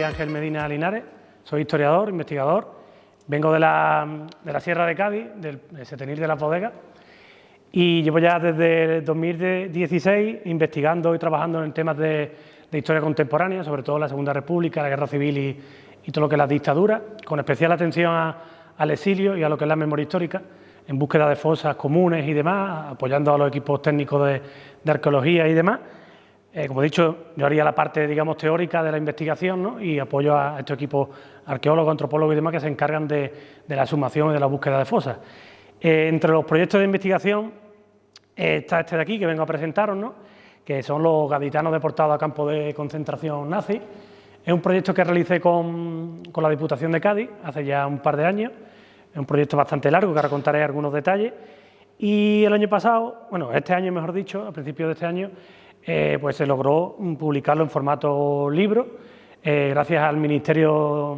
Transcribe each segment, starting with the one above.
Ángel Medina Linares, soy historiador, investigador, vengo de la Sierra de Cádiz, del Setenil de las Bodegas, y llevo ya desde 2016 investigando y trabajando en temas de historia contemporánea, sobre todo la Segunda República, la Guerra Civil y todo lo que es la dictadura, con especial atención al exilio y a lo que es la memoria histórica, en búsqueda de fosas comunes y demás, apoyando a los equipos técnicos de arqueología y demás. Como he dicho, yo haría la parte, digamos, teórica de la investigación, ¿no? Y apoyo a estos equipos arqueólogos, antropólogos y demás que se encargan de la sumación y de la búsqueda de fosas. Entre los proyectos de investigación está este de aquí, que vengo a presentaros, ¿no? Que son los gaditanos deportados a campos de concentración nazi. Es un proyecto que realicé con la Diputación de Cádiz hace ya un par de años. Es un proyecto bastante largo, que ahora contaré algunos detalles. Y el año pasado, bueno, este año mejor dicho, a principios de este año, pues se logró publicarlo en formato libro, gracias al Ministerio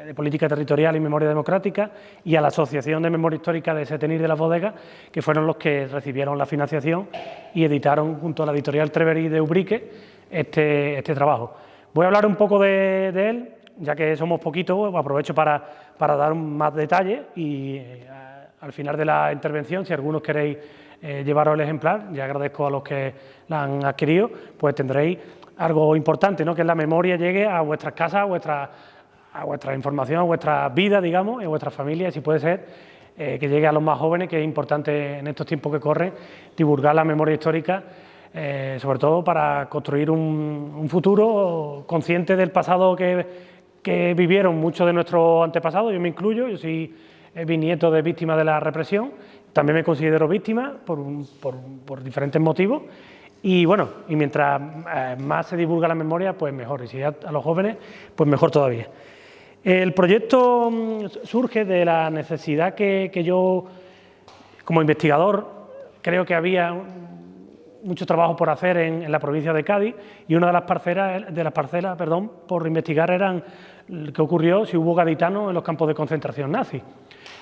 de Política Territorial y Memoria Democrática y a la Asociación de Memoria Histórica de Setenil de las Bodegas, que fueron los que recibieron la financiación y editaron junto a la editorial Trevery de Ubrique este trabajo. Voy a hablar un poco de él, ya que somos poquitos, aprovecho para dar más detalles y al final de la intervención, si algunos queréis llevaros el ejemplar, ya agradezco a los que la han adquirido, pues tendréis algo importante, ¿no? Que la memoria llegue a vuestras casas, a vuestra información, a vuestra vida, digamos, y a vuestras familias, y si puede ser que llegue a los más jóvenes, que es importante en estos tiempos que corren divulgar la memoria histórica, sobre todo para construir un futuro consciente del pasado que vivieron muchos de nuestros antepasados. Yo me incluyo, yo soy bisnieto de víctimas de la represión, también me considero víctima por diferentes motivos. Y bueno, y mientras más se divulga la memoria, pues mejor, y si a los jóvenes, pues mejor todavía. El proyecto surge de la necesidad que yo, como investigador, creo que había mucho trabajo por hacer en la provincia de Cádiz, y una de las parcelas por investigar eran qué ocurrió si hubo gaditanos en los campos de concentración nazis.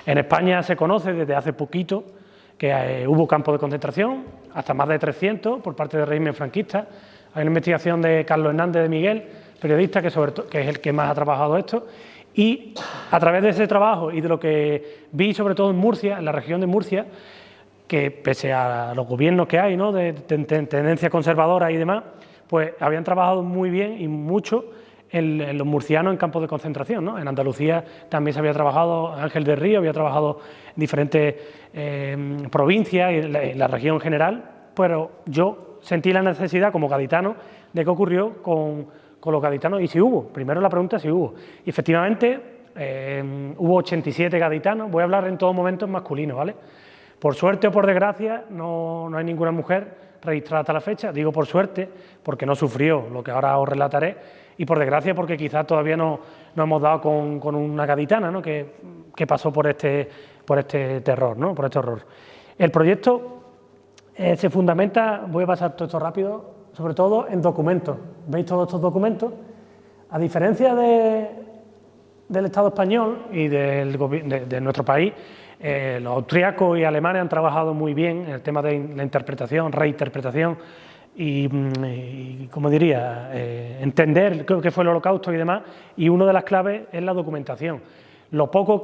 En España se conoce desde hace poquito que hubo campos de concentración, hasta más de 300 por parte del régimen franquista. Hay una investigación de Carlos Hernández de Miguel, periodista, que es el que más ha trabajado esto, y a través de ese trabajo y de lo que vi sobre todo en Murcia, en la región de Murcia, que pese a los gobiernos que hay, ¿no?, de tendencia conservadora y demás, pues habían trabajado muy bien y mucho en los murcianos en campos de concentración, ¿no? En Andalucía también se había trabajado, Ángel del Río había trabajado en diferentes provincias y en la región en general, pero yo sentí la necesidad como gaditano de qué ocurrió con los gaditanos y si hubo. Primero la pregunta es si hubo. Y efectivamente hubo 87 gaditanos, voy a hablar en todo momento en masculino, ¿vale? Por suerte o por desgracia no hay ninguna mujer registrada hasta la fecha. Digo por suerte porque no sufrió lo que ahora os relataré, y por desgracia porque quizás todavía no hemos dado con una gaditana, ¿no?, que pasó por este terror, ¿no?, por este horror. El proyecto se fundamenta, voy a pasar todo esto rápido, sobre todo en documentos. ¿Veis todos estos documentos? A diferencia del Estado español y de nuestro país, los austríacos y alemanes han trabajado muy bien en el tema de la interpretación, reinterpretación y como diría, entender qué fue el Holocausto y demás, y una de las claves es la documentación. Lo poco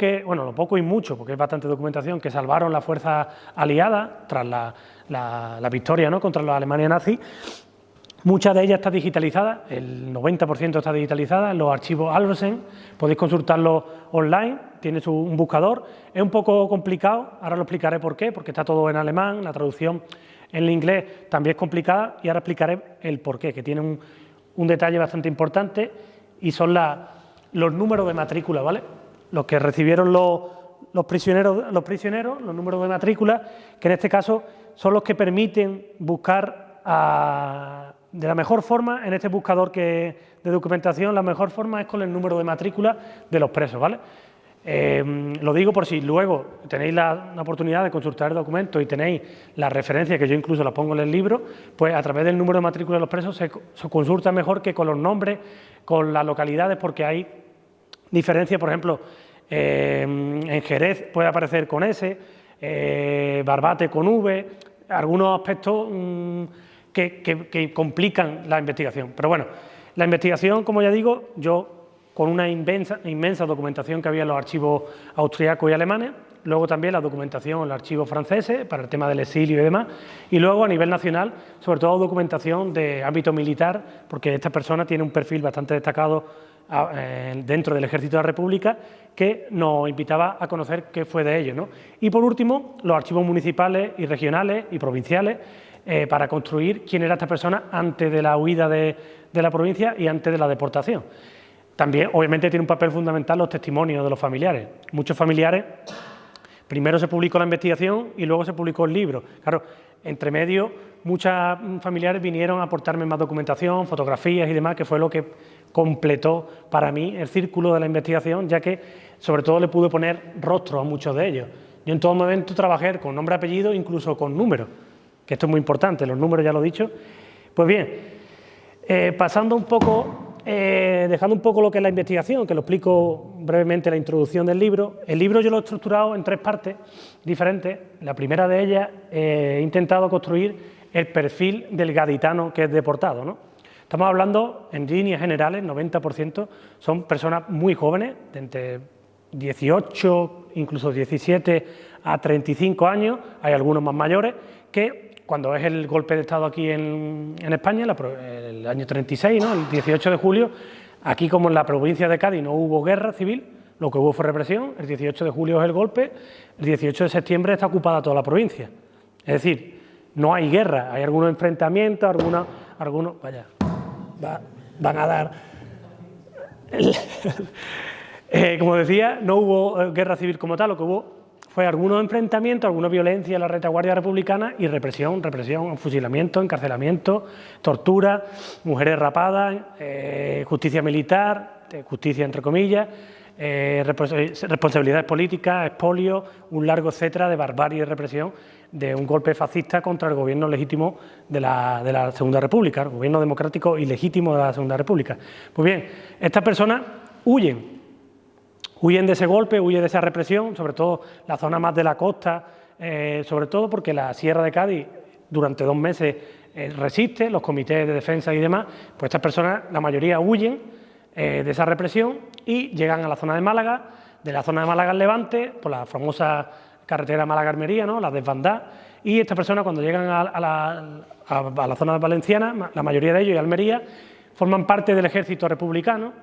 y mucho, porque es bastante documentación, que salvaron las fuerzas aliadas tras la victoria, ¿no?, contra la Alemania nazi. Mucha de ella está digitalizada, el 90% está digitalizada en los archivos Albersen, podéis consultarlo online, tiene un buscador. Es un poco complicado, ahora lo explicaré por qué, porque está todo en alemán, la traducción en el inglés también es complicada, y ahora explicaré el por qué, que tiene un detalle bastante importante, y son los números de matrícula, ¿vale? Los que recibieron los prisioneros, los números de matrícula, que en este caso son los que permiten buscar de la mejor forma en este buscador de documentación. La mejor forma es con el número de matrícula de los presos, ¿vale? Lo digo por si luego tenéis la oportunidad de consultar el documento y tenéis la referencia, que yo incluso la pongo en el libro, pues a través del número de matrícula de los presos se consulta mejor que con los nombres, con las localidades, porque hay diferencias. Por ejemplo, en Jerez puede aparecer con S, Barbate con V, algunos aspectos que complican la investigación. Pero bueno, la investigación, como ya digo, yo con una inmensa documentación que había en los archivos austriacos y alemanes, luego también la documentación en los archivos franceses para el tema del exilio y demás, y luego a nivel nacional, sobre todo documentación de ámbito militar, porque esta persona tiene un perfil bastante destacado dentro del Ejército de la República, que nos invitaba a conocer qué fue de ellos, ¿no? Y por último, los archivos municipales y regionales y provinciales, para construir quién era esta persona antes de la huida de la provincia y antes de la deportación. También, obviamente, tiene un papel fundamental los testimonios de los familiares. Muchos familiares, primero se publicó la investigación y luego se publicó el libro. Claro, entre medio, muchos familiares vinieron a aportarme más documentación, fotografías y demás, que fue lo que completó para mí el círculo de la investigación, ya que sobre todo le pude poner rostro a muchos de ellos. Yo en todo momento trabajé con nombre, apellido, incluso con números, que esto es muy importante, los números ya lo he dicho. Pues bien, pasando un poco... dejando un poco lo que es la investigación, que lo explico brevemente en la introducción del libro. El libro yo lo he estructurado en 3 partes diferentes. La primera de ellas, he intentado construir el perfil del gaditano que es deportado, ¿no? Estamos hablando, en líneas generales, 90% son personas muy jóvenes, de entre 18, incluso 17 a 35 años, hay algunos más mayores, que cuando es el golpe de Estado aquí en España, el año 36, ¿no? El 18 de julio, aquí como en la provincia de Cádiz no hubo guerra civil, lo que hubo fue represión, el 18 de julio es el golpe, el 18 de septiembre está ocupada toda la provincia. Es decir, no hay guerra, hay algunos enfrentamientos, algunos vaya, van a dar... como decía, no hubo guerra civil como tal, lo que hubo fue algunos enfrentamientos, alguna violencia en la retaguardia republicana y represión, fusilamiento, encarcelamiento, tortura, mujeres rapadas, justicia militar, justicia entre comillas, responsabilidades políticas, expolio, un largo etcétera de barbarie y represión de un golpe fascista contra el gobierno legítimo de la Segunda República, el gobierno democrático y legítimo de la Segunda República. Pues bien, estas personas huyen de ese golpe, huyen de esa represión, sobre todo la zona más de la costa, sobre todo porque la Sierra de Cádiz durante 2 meses resiste, los comités de defensa y demás, pues estas personas, la mayoría huyen de esa represión y llegan a la zona de Málaga, de la zona de Málaga al Levante, por la famosa carretera Málaga-Almería, ¿no? La desbandada, y estas personas cuando llegan a la zona valenciana, la mayoría de ellos y Almería, forman parte del ejército republicano,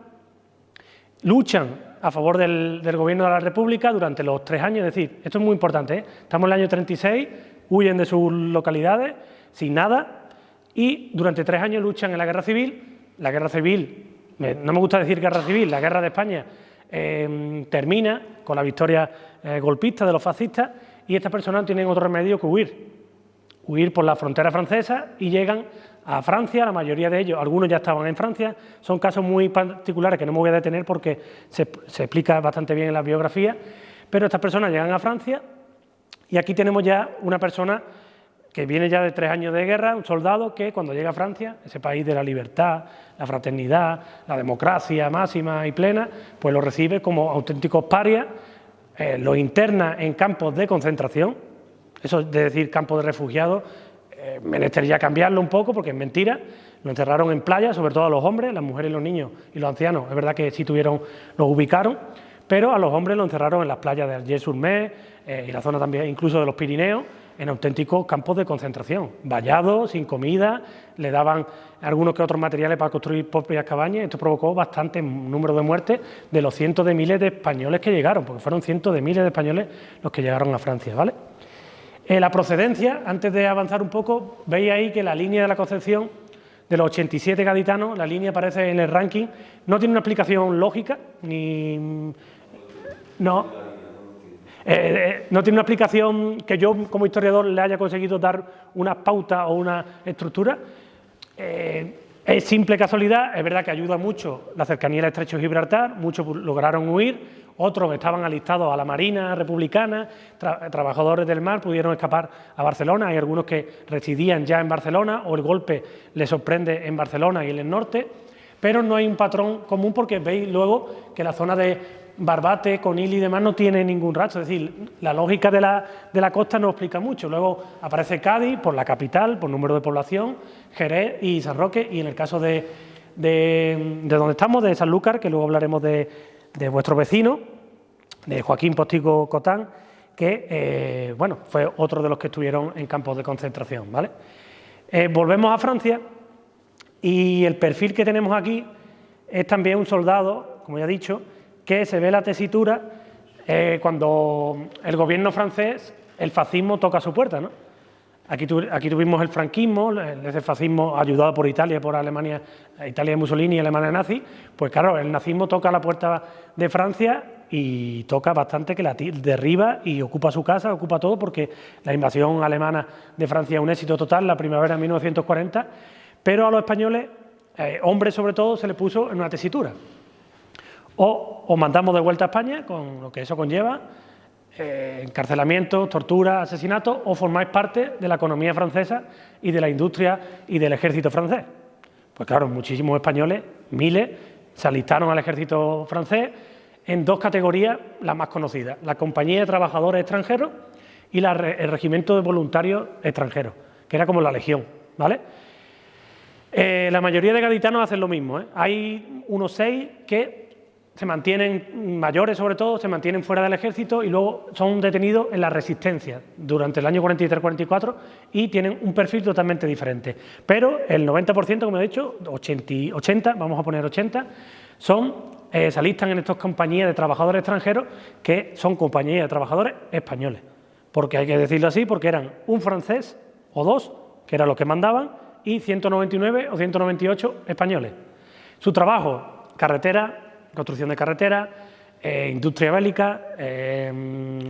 luchan a favor del gobierno de la República durante los 3 años, es decir, esto es muy importante, ¿eh? Estamos en el año 36, huyen de sus localidades sin nada y durante 3 años luchan en la guerra civil. La guerra civil, no me gusta decir guerra civil, la guerra de España termina con la victoria golpista de los fascistas y estas personas no tienen otro remedio que huir por la frontera francesa y llegan a Francia, la mayoría de ellos, algunos ya estaban en Francia, son casos muy particulares que no me voy a detener porque se explica bastante bien en la biografía, pero estas personas llegan a Francia y aquí tenemos ya una persona que viene ya de 3 años de guerra, un soldado que cuando llega a Francia, ese país de la libertad, la fraternidad, la democracia máxima y plena, pues lo recibe como auténticos parias, lo interna en campos de concentración, eso es decir, campos de refugiados. Menester ya cambiarlo un poco porque es mentira, lo encerraron en playas, sobre todo a los hombres, las mujeres, los niños y los ancianos, es verdad que sí los ubicaron, pero a los hombres los encerraron en las playas de Alger-sur-Mer y la zona también incluso de los Pirineos, en auténticos campos de concentración, vallados, sin comida, le daban algunos que otros materiales para construir propias cabañas. Esto provocó bastante número de muertes de los cientos de miles de españoles que llegaron, porque fueron cientos de miles de españoles los que llegaron a Francia, ¿vale? La procedencia, antes de avanzar un poco, veis ahí que la línea de la Concepción, de los 87 gaditanos, la línea aparece en el ranking, no tiene una explicación lógica, no tiene una explicación que yo como historiador le haya conseguido dar una pauta o una estructura. Es simple casualidad, es verdad que ayuda mucho la cercanía del estrecho de Gibraltar, muchos lograron huir, otros estaban alistados a la Marina Republicana, trabajadores del mar pudieron escapar a Barcelona, hay algunos que residían ya en Barcelona o el golpe les sorprende en Barcelona y en el norte, pero no hay un patrón común porque veis luego que la zona de Barbate, Conil y demás no tiene ningún rastro, es decir, la lógica de la costa no explica mucho. Luego aparece Cádiz por la capital, por número de población, Jerez y San Roque, y en el caso de donde estamos, de Sanlúcar, que luego hablaremos de vuestro vecino, de Joaquín Postigo Cotán, que bueno, fue otro de los que estuvieron en campos de concentración, ¿vale? Volvemos a Francia y el perfil que tenemos aquí es también un soldado, como ya he dicho, que se ve la tesitura cuando el gobierno francés, el fascismo toca su puerta, ¿no? Aquí tuvimos el franquismo, ese fascismo ayudado por Italia, por Alemania, Italia de Mussolini y Alemania nazi. Pues claro, el nazismo toca la puerta de Francia y toca bastante, que la derriba y ocupa su casa, ocupa todo, porque la invasión alemana de Francia es un éxito total, la primavera de 1940, pero a los españoles, hombres sobre todo, se les puso en una tesitura. O mandamos de vuelta a España, con lo que eso conlleva, encarcelamientos, torturas, asesinatos, o formáis parte de la economía francesa y de la industria y del ejército francés. Pues claro, muchísimos españoles, miles, se alistaron al ejército francés en dos categorías, las más conocidas: la Compañía de Trabajadores Extranjeros y el Regimiento de Voluntarios Extranjeros, que era como la Legión, ¿vale? La mayoría de gaditanos hacen lo mismo, ¿eh? Hay unos 6 que se mantienen, mayores sobre todo, se mantienen fuera del ejército y luego son detenidos en la Resistencia durante el año 43-44 y tienen un perfil totalmente diferente. Pero el 90%, como he dicho, 80, vamos a poner 80, se alistan en estas compañías de trabajadores extranjeros, que son compañías de trabajadores españoles. Porque hay que decirlo así, porque eran un francés o 2, que eran los que mandaban, y 199 o 198 españoles. Su trabajo: carretera, construcción de carreteras, industria bélica,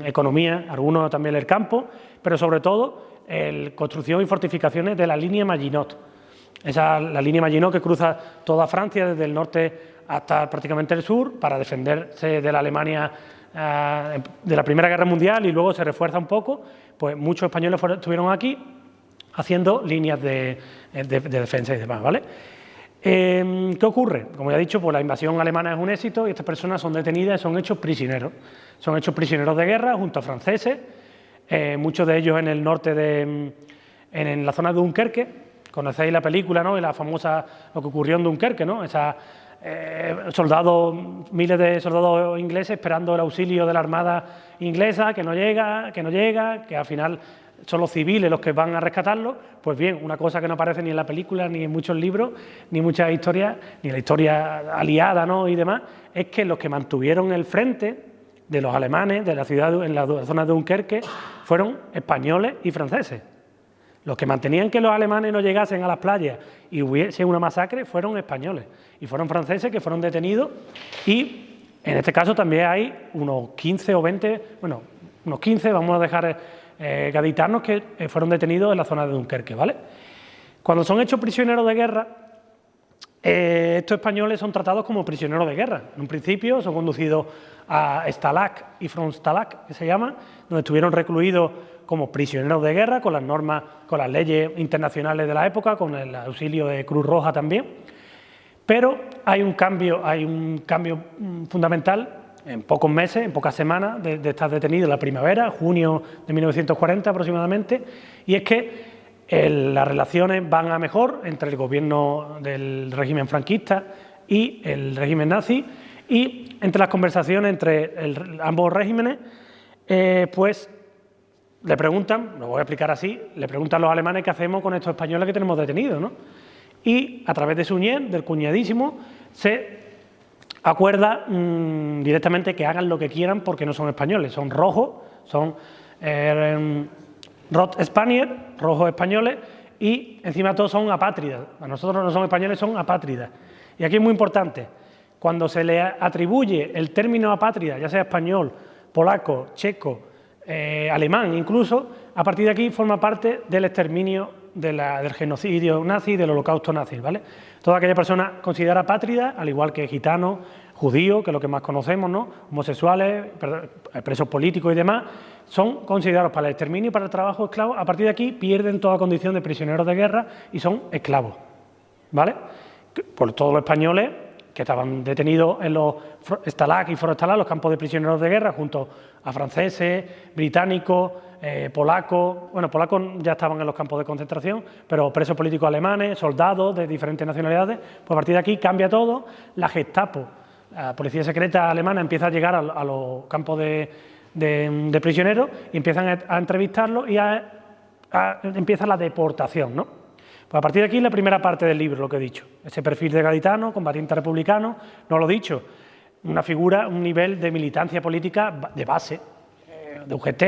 economía, algunos también el campo, pero sobre todo construcción y fortificaciones de la línea Maginot. La línea Maginot que cruza toda Francia desde el norte hasta prácticamente el sur, para defenderse de la Alemania de la Primera Guerra Mundial, y luego se refuerza un poco. Pues muchos españoles estuvieron aquí haciendo líneas de defensa y demás, ¿vale? ¿Qué ocurre? Como ya he dicho, pues la invasión alemana es un éxito y estas personas son detenidas y son hechos prisioneros. Son hechos prisioneros de guerra junto a franceses, muchos de ellos en el norte, en la zona de Dunkerque. Conocéis la película, ¿no? Y la famosa, lo que ocurrió en Dunkerque, ¿no? Miles de soldados ingleses esperando el auxilio de la Armada inglesa, que no llega, que al final son los civiles los que van a rescatarlo. Pues bien, una cosa que no aparece ni en la película, ni en muchos libros, ni muchas historias, ni en la historia aliada, ¿no? Y demás, es que los que mantuvieron el frente de los alemanes de la ciudad, en la zona de Dunkerque, fueron españoles y franceses. Los que mantenían que los alemanes no llegasen a las playas y hubiese una masacre fueron españoles, y fueron franceses que fueron detenidos, y en este caso también hay unos 15 o 20, bueno, unos 15, vamos a dejar gaditanos, que fueron detenidos en la zona de Dunkerque, ¿vale? Cuando son hechos prisioneros de guerra, estos españoles son tratados como prisioneros de guerra. En un principio son conducidos a Stalag y Frontstalag, que se llama, donde estuvieron recluidos como prisioneros de guerra, con las normas, con las leyes internacionales de la época, con el auxilio de Cruz Roja también. Pero hay un cambio fundamental en pocos meses, en pocas semanas de estar detenidos en la primavera, junio de 1940 aproximadamente, y es que las relaciones van a mejor entre el gobierno del régimen franquista y el régimen nazi, y entre las conversaciones entre ambos regímenes, pues le preguntan, lo voy a explicar así, le preguntan a los alemanes qué hacemos con estos españoles que tenemos detenidos, ¿no? Y a través de Suñer, del cuñadísimo, se acuerda directamente que hagan lo que quieran porque no son españoles, son rojos, son Rot Spanier, rojos españoles, y encima todos son apátridas. A nosotros no son españoles, son apátridas. Y aquí es muy importante, cuando se le atribuye el término apátrida, ya sea español, polaco, checo, alemán incluso, a partir de aquí forma parte del exterminio del genocidio nazi, del holocausto nazi, ¿vale? Toda aquella persona considerada apátrida, al igual que gitanos, judíos, que es lo que más conocemos, ¿no? Homosexuales, presos políticos y demás, son considerados para el exterminio y para el trabajo esclavo. A partir de aquí pierden toda condición de prisioneros de guerra y son esclavos, ¿vale? Por todos los españoles que estaban detenidos en los Stalag y Frontstalag, los campos de prisioneros de guerra, junto a franceses, británicos, polacos, bueno, polacos ya estaban en los campos de concentración, pero presos políticos alemanes, soldados de diferentes nacionalidades. Pues a partir de aquí cambia todo, la Gestapo, la policía secreta alemana, empieza a llegar a los campos de prisioneros y empiezan a entrevistarlos y empieza la deportación, ¿no? Pues a partir de aquí la primera parte del libro, lo que he dicho, ese perfil de gaditano, combatiente republicano, no lo he dicho, una figura, un nivel de militancia política de base, de UGT,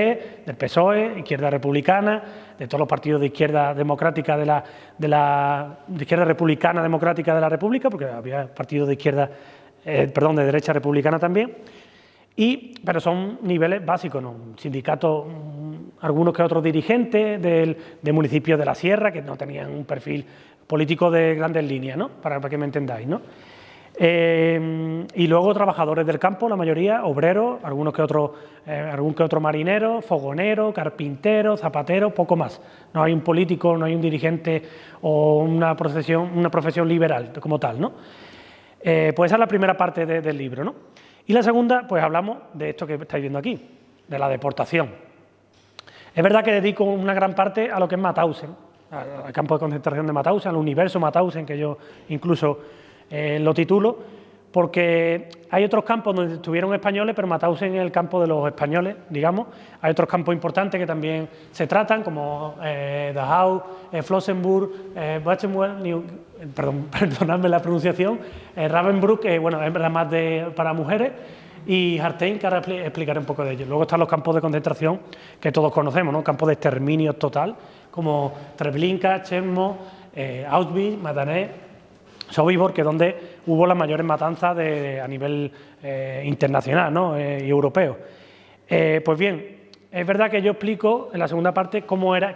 del PSOE, Izquierda Republicana, de todos los partidos de izquierda democrática de izquierda republicana democrática de la República, porque había partidos de izquierda, de derecha republicana también, pero son niveles básicos, ¿no? Sindicatos, algunos que otros dirigentes de municipios de la Sierra, que no tenían un perfil político de grandes líneas, ¿no? Para que me entendáis, ¿no? Y luego trabajadores del campo, la mayoría, obreros, algún que otro marinero, fogonero, carpintero, zapatero, poco más. No hay un político, no hay un dirigente o una profesión liberal como tal, ¿no? Pues esa es la primera parte del libro, ¿no? Y la segunda, pues hablamos de esto que estáis viendo aquí, de la deportación. Es verdad que dedico una gran parte a lo que es Mauthausen, al campo de concentración de Mauthausen, al universo Mauthausen, que yo incluso lo titulo, porque hay otros campos donde estuvieron españoles, pero Mauthausen es el campo de los españoles, digamos. Hay otros campos importantes que también se tratan, como Dachau, Flossenbürg, Buchenwald, perdonadme la pronunciación, Ravensbrück, que bueno, es más para mujeres, y Hartheim, que ahora explicaré un poco de ello. Luego están los campos de concentración que todos conocemos, ¿no? Campos de exterminio total, como Treblinka, Checkmont, Auschwitz, Majdanek, Sobibor, que es donde hubo las mayores matanzas a nivel internacional, ¿no? Y europeo. Pues bien, es verdad que yo explico en la segunda parte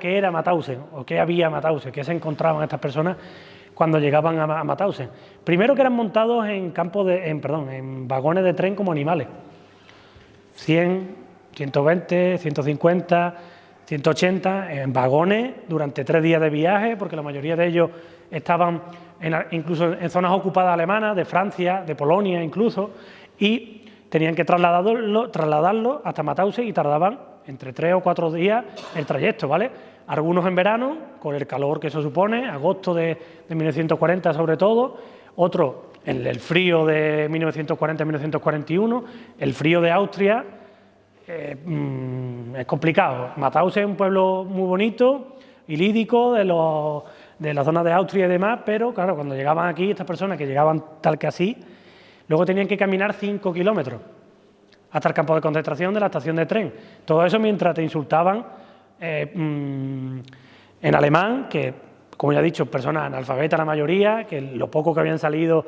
qué era Mauthausen, o qué había Mauthausen, qué se encontraban estas personas cuando llegaban a Mauthausen. Primero, que eran montados en vagones de tren como animales. 100, 120, 150, 180, en vagones durante 3 días de viaje, porque la mayoría de ellos estaban incluso en zonas ocupadas alemanas, de Francia, de Polonia incluso, y tenían que trasladarlo hasta Mauthausen y tardaban entre 3 o 4 días el trayecto, ¿vale? Algunos en verano, con el calor que eso supone, agosto de 1940 sobre todo, otros en el frío de 1940-1941, el frío de Austria, es complicado. Mauthausen es un pueblo muy bonito y lídico de la zona de Austria y demás, pero claro, cuando llegaban aquí, estas personas que llegaban tal que así, luego tenían que caminar 5 kilómetros hasta el campo de concentración de la estación de tren. Todo eso mientras te insultaban en alemán, que, como ya he dicho, personas analfabetas la mayoría, que lo poco que habían salido,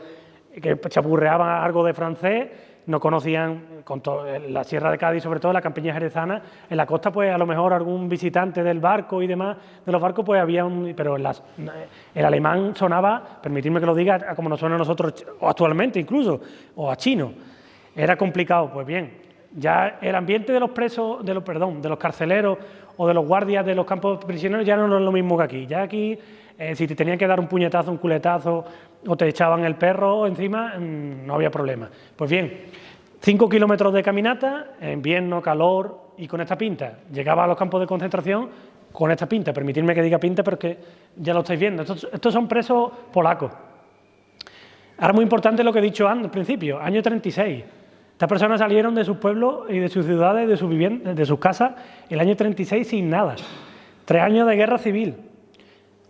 que chapurreaban algo de francés, no conocían la Sierra de Cádiz, sobre todo la campiña jerezana. En la costa, pues a lo mejor algún visitante del barco y demás, de los barcos, pues había pero el alemán sonaba, permitidme que lo diga, como nos suena a nosotros, o actualmente incluso, o a chino. Era complicado. Pues bien, ya el ambiente de los presos, de los carceleros o de los guardias de los campos prisioneros ya no es lo mismo que aquí. Ya aquí, si te tenían que dar un puñetazo, un culetazo, o te echaban el perro encima, no había problema. Pues bien, 5 kilómetros de caminata, en invierno, calor, y con esta pinta. Llegaba a los campos de concentración con esta pinta. Permitidme que diga pinta, pero es que ya lo estáis viendo. Estos son presos polacos. Ahora, muy importante lo que he dicho al principio, año 36. Estas personas salieron de sus pueblos y de sus ciudades, de sus viviendas, de sus casas, el año 36 sin nada. 3 años de guerra civil.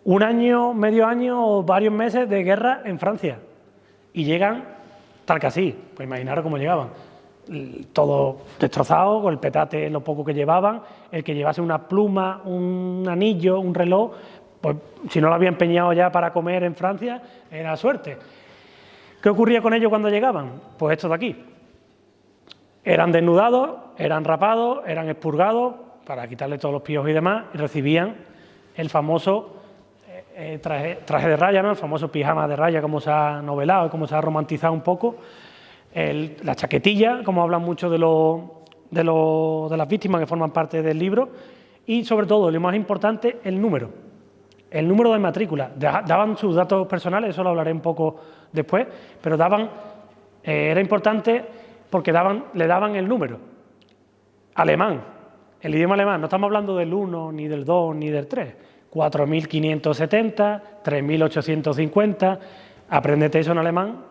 1 año, medio año o varios meses de guerra en Francia. Y llegan tal que así. Pues imaginaros cómo llegaban. Todo destrozado, con el petate, lo poco que llevaban. El que llevase una pluma, un anillo, un reloj, pues si no lo había empeñado ya para comer en Francia, era suerte. ¿Qué ocurría con ellos cuando llegaban? Pues esto de aquí. Eran desnudados, eran rapados, eran expurgados para quitarle todos los piojos y demás, y recibían el famoso traje de raya, ¿no? El famoso pijama de raya, como se ha novelado, como se ha romantizado un poco, la chaquetilla, como hablan mucho de las víctimas que forman parte del libro, y sobre todo, lo más importante, el número de matrícula. Daban sus datos personales, eso lo hablaré un poco después, pero era importante porque le daban el número alemán, el idioma alemán, no estamos hablando del 1, ni del 2, ni del 3, 4.570, 3.850, apréndete eso en alemán,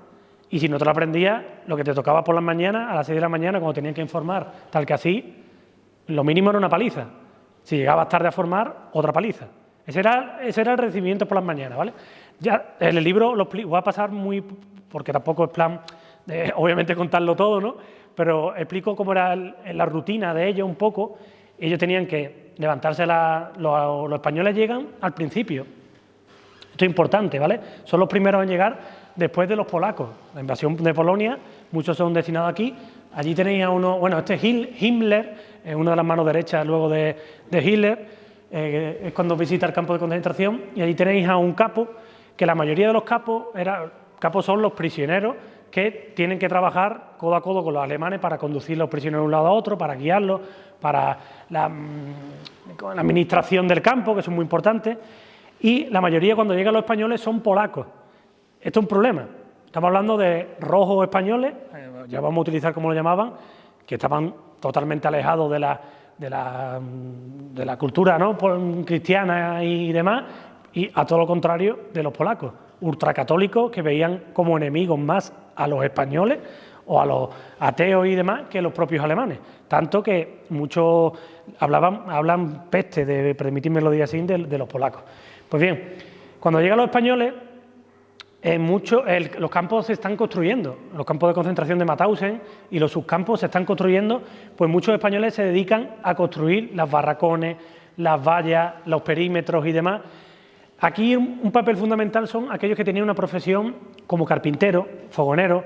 y si no te lo aprendías, lo que te tocaba por las mañanas, a las 6 de la mañana, cuando tenían que informar, tal que así, lo mínimo era una paliza. Si llegabas tarde a formar, otra paliza. Ese era el recibimiento por las mañanas, ¿vale? Ya en el libro voy a pasar muy, porque tampoco es plan de, obviamente, contarlo todo, ¿no? Pero explico cómo era la rutina de ellos un poco. Ellos tenían que levantarse, los españoles llegan al principio. Esto es importante, ¿vale? Son los primeros en llegar después de los polacos. La invasión de Polonia, muchos son destinados aquí. Allí tenéis a uno, bueno, este es Himmler, una de las manos derechas luego de Hitler, es cuando visita el campo de concentración, y allí tenéis a un capo, que la mayoría de los capos son los prisioneros que tienen que trabajar codo a codo con los alemanes para conducir los prisioneros de un lado a otro, para guiarlos, para la administración del campo, que es muy importante, y la mayoría cuando llegan los españoles son polacos. Esto es un problema. Estamos hablando de rojos españoles, ya vamos a utilizar como lo llamaban, que estaban totalmente alejados de la cultura, ¿no?, cristiana y demás, y a todo lo contrario de los polacos, ultracatólicos que veían como enemigos más a los españoles o a los ateos y demás que los propios alemanes. Tanto que muchos hablan peste, permitidme lo diga así, de los polacos. Pues bien, cuando llegan los españoles, los campos se están construyendo, los campos de concentración de Mauthausen y los subcampos se están construyendo, pues muchos españoles se dedican a construir las barracones, las vallas, los perímetros y demás. Aquí un papel fundamental son aquellos que tenían una profesión como carpintero, fogonero,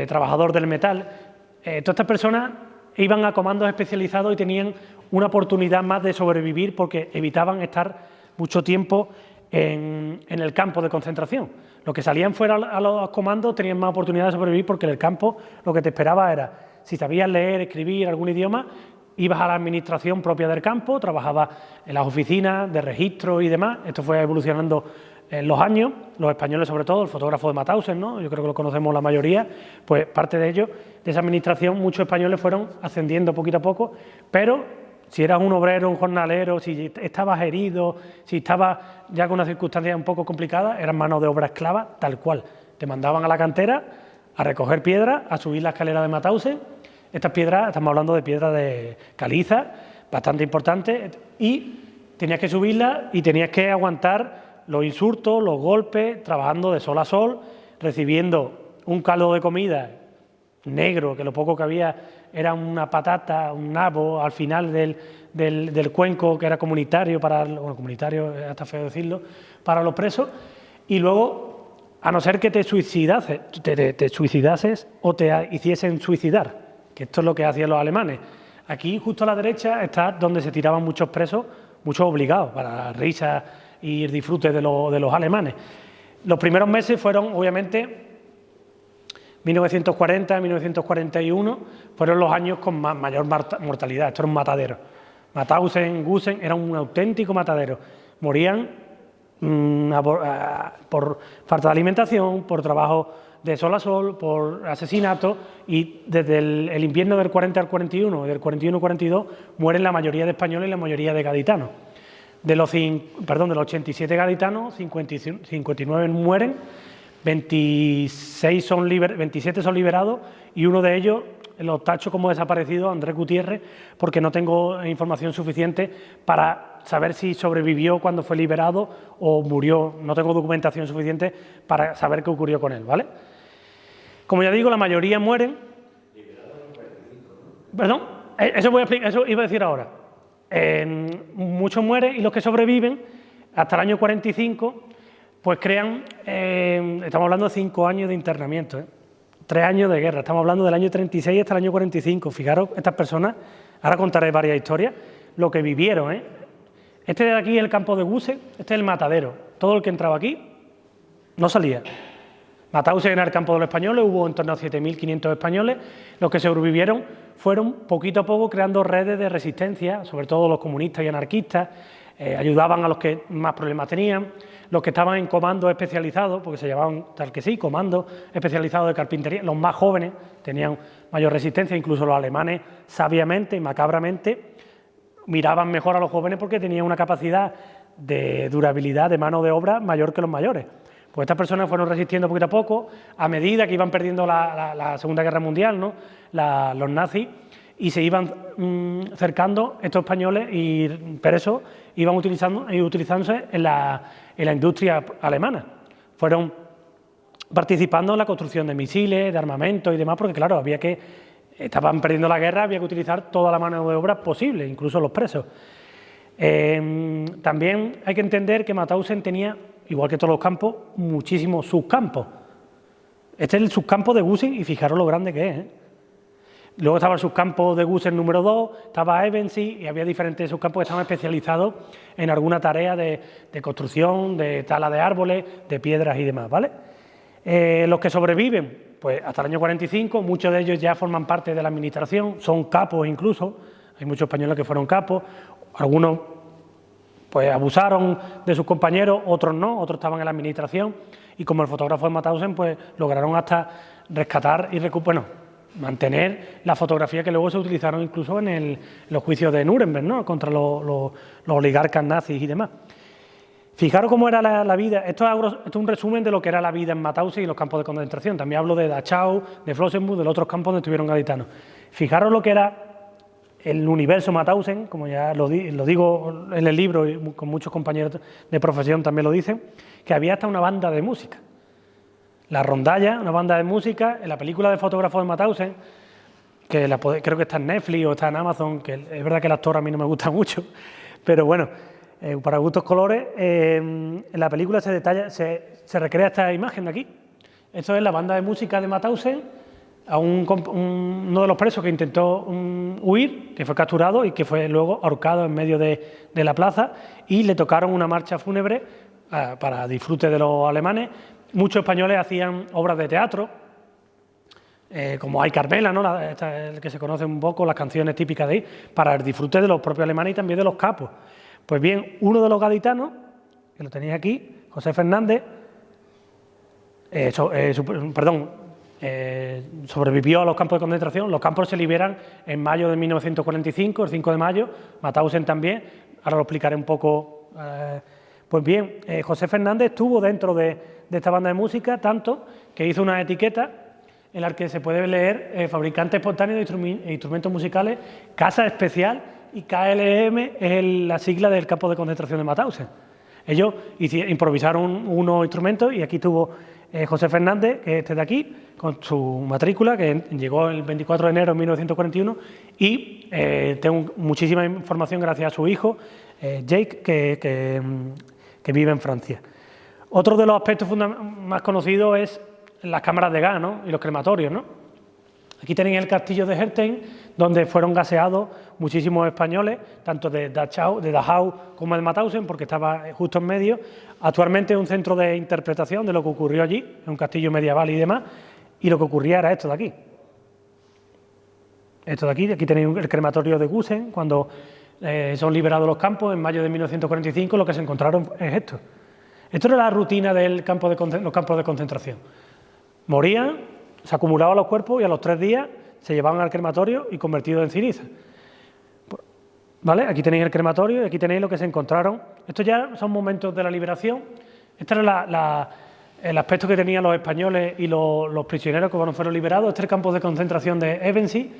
trabajador del metal. Todas estas personas iban a comandos especializados y tenían una oportunidad más de sobrevivir porque evitaban estar mucho tiempo en el campo de concentración. Los que salían fuera a los comandos tenían más oportunidad de sobrevivir porque en el campo lo que te esperaba era, si sabías leer, escribir algún idioma, ibas a la administración propia del campo, trabajabas en las oficinas de registro y demás. Esto fue evolucionando en los años, los españoles sobre todo, el fotógrafo de Mauthausen, ¿no?, yo creo que lo conocemos la mayoría, pues parte de ello, de esa administración, muchos españoles fueron ascendiendo poquito a poco, pero si eras un obrero, un jornalero, si estabas herido, si estabas ya con una circunstancia un poco complicada, eran mano de obra esclava, tal cual. Te mandaban a la cantera a recoger piedras, a subir la escalera de Mauthausen. Estas piedras, estamos hablando de piedras de caliza, bastante importantes, y tenías que subirlas y tenías que aguantar los insultos, los golpes, trabajando de sol a sol, recibiendo un caldo de comida negro, que lo poco que había era una patata, un nabo al final del cuenco, que era comunitario, comunitario, hasta feo decirlo, para los presos, y luego, a no ser que te suicidases o te hiciesen suicidar, que esto es lo que hacían los alemanes. Aquí, justo a la derecha, está donde se tiraban muchos presos, muchos obligados, para la risa y el disfrute de los alemanes. Los primeros meses fueron, obviamente, 1940, 1941, fueron los años con mayor mortalidad. Esto era un matadero. Mauthausen, Gusen, era un auténtico matadero. Morían por falta de alimentación, por trabajo de sol a sol, por asesinato, y desde el invierno del 40 al 41 y del 41 al 42 mueren la mayoría de españoles y la mayoría de gaditanos. De los 87 gaditanos, 59 mueren, 27 son liberados, y uno de ellos lo tacho como desaparecido, Andrés Gutiérrez, porque no tengo información suficiente para saber si sobrevivió cuando fue liberado o murió. No tengo documentación suficiente para saber qué ocurrió con él, ¿vale? Como ya digo, la mayoría mueren. ¿Perdón? Eso iba a decir ahora. Muchos mueren, y los que sobreviven hasta el año 45 pues crean, estamos hablando de 5 años de internamiento, 3 años de guerra, estamos hablando del año 36 hasta el año 45. Fijaros, estas personas, ahora contaré varias historias, lo que vivieron. Este de aquí es el campo de Gusen, este es el matadero. Todo el que entraba aquí no salía. Mauthausen era el campo de los españoles, hubo en torno a 7.500 españoles. Los que sobrevivieron fueron poquito a poco creando redes de resistencia, sobre todo los comunistas y anarquistas, ayudaban a los que más problemas tenían. Los que estaban en comandos especializados, porque se llamaban tal que sí, comandos especializados de carpintería, los más jóvenes tenían mayor resistencia, incluso los alemanes, sabiamente y macabramente, miraban mejor a los jóvenes porque tenían una capacidad de durabilidad de mano de obra mayor que los mayores. Pues estas personas fueron resistiendo poquito a poco, a medida que iban perdiendo la Segunda Guerra Mundial, ¿no? Los nazis, y se iban cercando estos españoles y por eso iban utilizándose en la industria alemana. Fueron participando en la construcción de misiles, de armamento y demás, porque claro, estaban perdiendo la guerra, había que utilizar toda la mano de obra posible, incluso los presos. También hay que entender que Mauthausen tenía, igual que todos los campos, muchísimos subcampos. Este es el subcampo de Gusen y fijaros lo grande que es, ¿eh? Luego estaba el subcampo de Gusen número 2, estaba Evensee y había diferentes subcampos que estaban especializados en alguna tarea de construcción, de tala de árboles, de piedras y demás, ¿vale? Los que sobreviven, pues hasta el año 45, muchos de ellos ya forman parte de la administración, son capos incluso, hay muchos españoles que fueron capos, algunos pues abusaron de sus compañeros, otros no, otros estaban en la administración y como el fotógrafo de Mauthausen, pues lograron hasta rescatar y mantener la fotografía que luego se utilizaron incluso en los juicios de Nuremberg, ¿no? Contra los oligarcas nazis y demás. Fijaros cómo era la vida. Esto es un resumen de lo que era la vida en Mauthausen y los campos de concentración. También hablo de Dachau, de Flossenbürg, de los otros campos donde estuvieron gaditanos. Fijaros lo que era el universo Mauthausen, como ya lo digo en el libro y con muchos compañeros de profesión también lo dicen, que había hasta una banda de música. La rondalla, una banda de música, en la película de fotógrafos de Mauthausen, que creo que está en Netflix o está en Amazon, que es verdad que el actor a mí no me gusta mucho, pero bueno, para gustos colores, en la película se recrea esta imagen de aquí. Esto es la banda de música de Mauthausen, a uno de los presos que intentó huir, que fue capturado y que fue luego ahorcado en medio de la plaza, y le tocaron una marcha fúnebre para disfrute de los alemanes. Muchos españoles hacían obras de teatro, como Ay Carmela, ¿no? El que se conoce un poco, las canciones típicas de ahí, para el disfrute de los propios alemanes y también de los capos. Pues bien, uno de los gaditanos, que lo tenéis aquí, José Fernández, sobrevivió a los campos de concentración. Los campos se liberan en mayo de 1945, el 5 de mayo, Mauthausen también, ahora lo explicaré un poco. Pues bien, José Fernández estuvo dentro de esta banda de música, tanto que hizo una etiqueta en la que se puede leer fabricante espontáneo de instrumentos musicales, Casa Especial, y KLM es la sigla del campo de concentración de Mauthausen. Ellos improvisaron unos instrumentos y aquí tuvo José Fernández, que es este de aquí, con su matrícula, que llegó el 24 de enero de 1941, y tengo muchísima información gracias a su hijo, Jake, que vive en Francia. Otro de los aspectos más conocidos es las cámaras de gas, ¿no? Y los crematorios, ¿no? Aquí tenéis el castillo de Herten, donde fueron gaseados muchísimos españoles, tanto de Dachau como de Mauthausen, porque estaba justo en medio. Actualmente es un centro de interpretación de lo que ocurrió allí, es un castillo medieval y demás, y lo que ocurría era esto de aquí. Esto de aquí tenéis el crematorio de Gusen, cuando son liberados los campos, en mayo de 1945, lo que se encontraron es esto. Esto era la rutina de los campos de concentración. Morían, se acumulaban los cuerpos y a los 3 días se llevaban al crematorio y convertidos en ceniza. ¿Vale? Aquí tenéis el crematorio y aquí tenéis lo que se encontraron. Estos ya son momentos de la liberación. Este era el aspecto que tenían los españoles y los prisioneros que fueron liberados. Este es el campo de concentración de Evensee,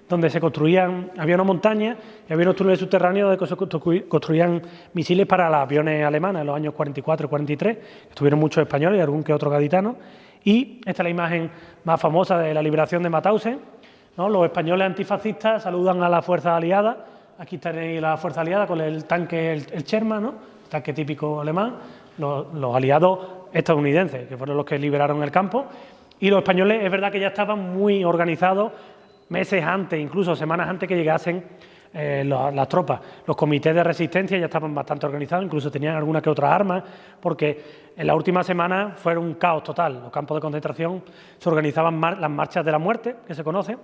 donde se construían, había una montaña y había unos túneles subterráneos donde se construían misiles para los aviones alemanes en los años 44 y 43. Estuvieron muchos españoles y algún que otro gaditano. Y esta es la imagen más famosa de la liberación de Mauthausen, ¿no? Los españoles antifascistas saludan a las fuerzas aliadas. Aquí tenéis la fuerza aliada con el tanque, el Sherman, ¿no? El tanque típico alemán. Los aliados estadounidenses, que fueron los que liberaron el campo. Y los españoles, es verdad que ya estaban muy organizados meses antes, incluso semanas antes que llegasen las tropas. Los comités de resistencia ya estaban bastante organizados, incluso tenían alguna que otra arma, porque en la última semana fue un caos total. Los campos de concentración se organizaban las marchas de la muerte, que se conocen.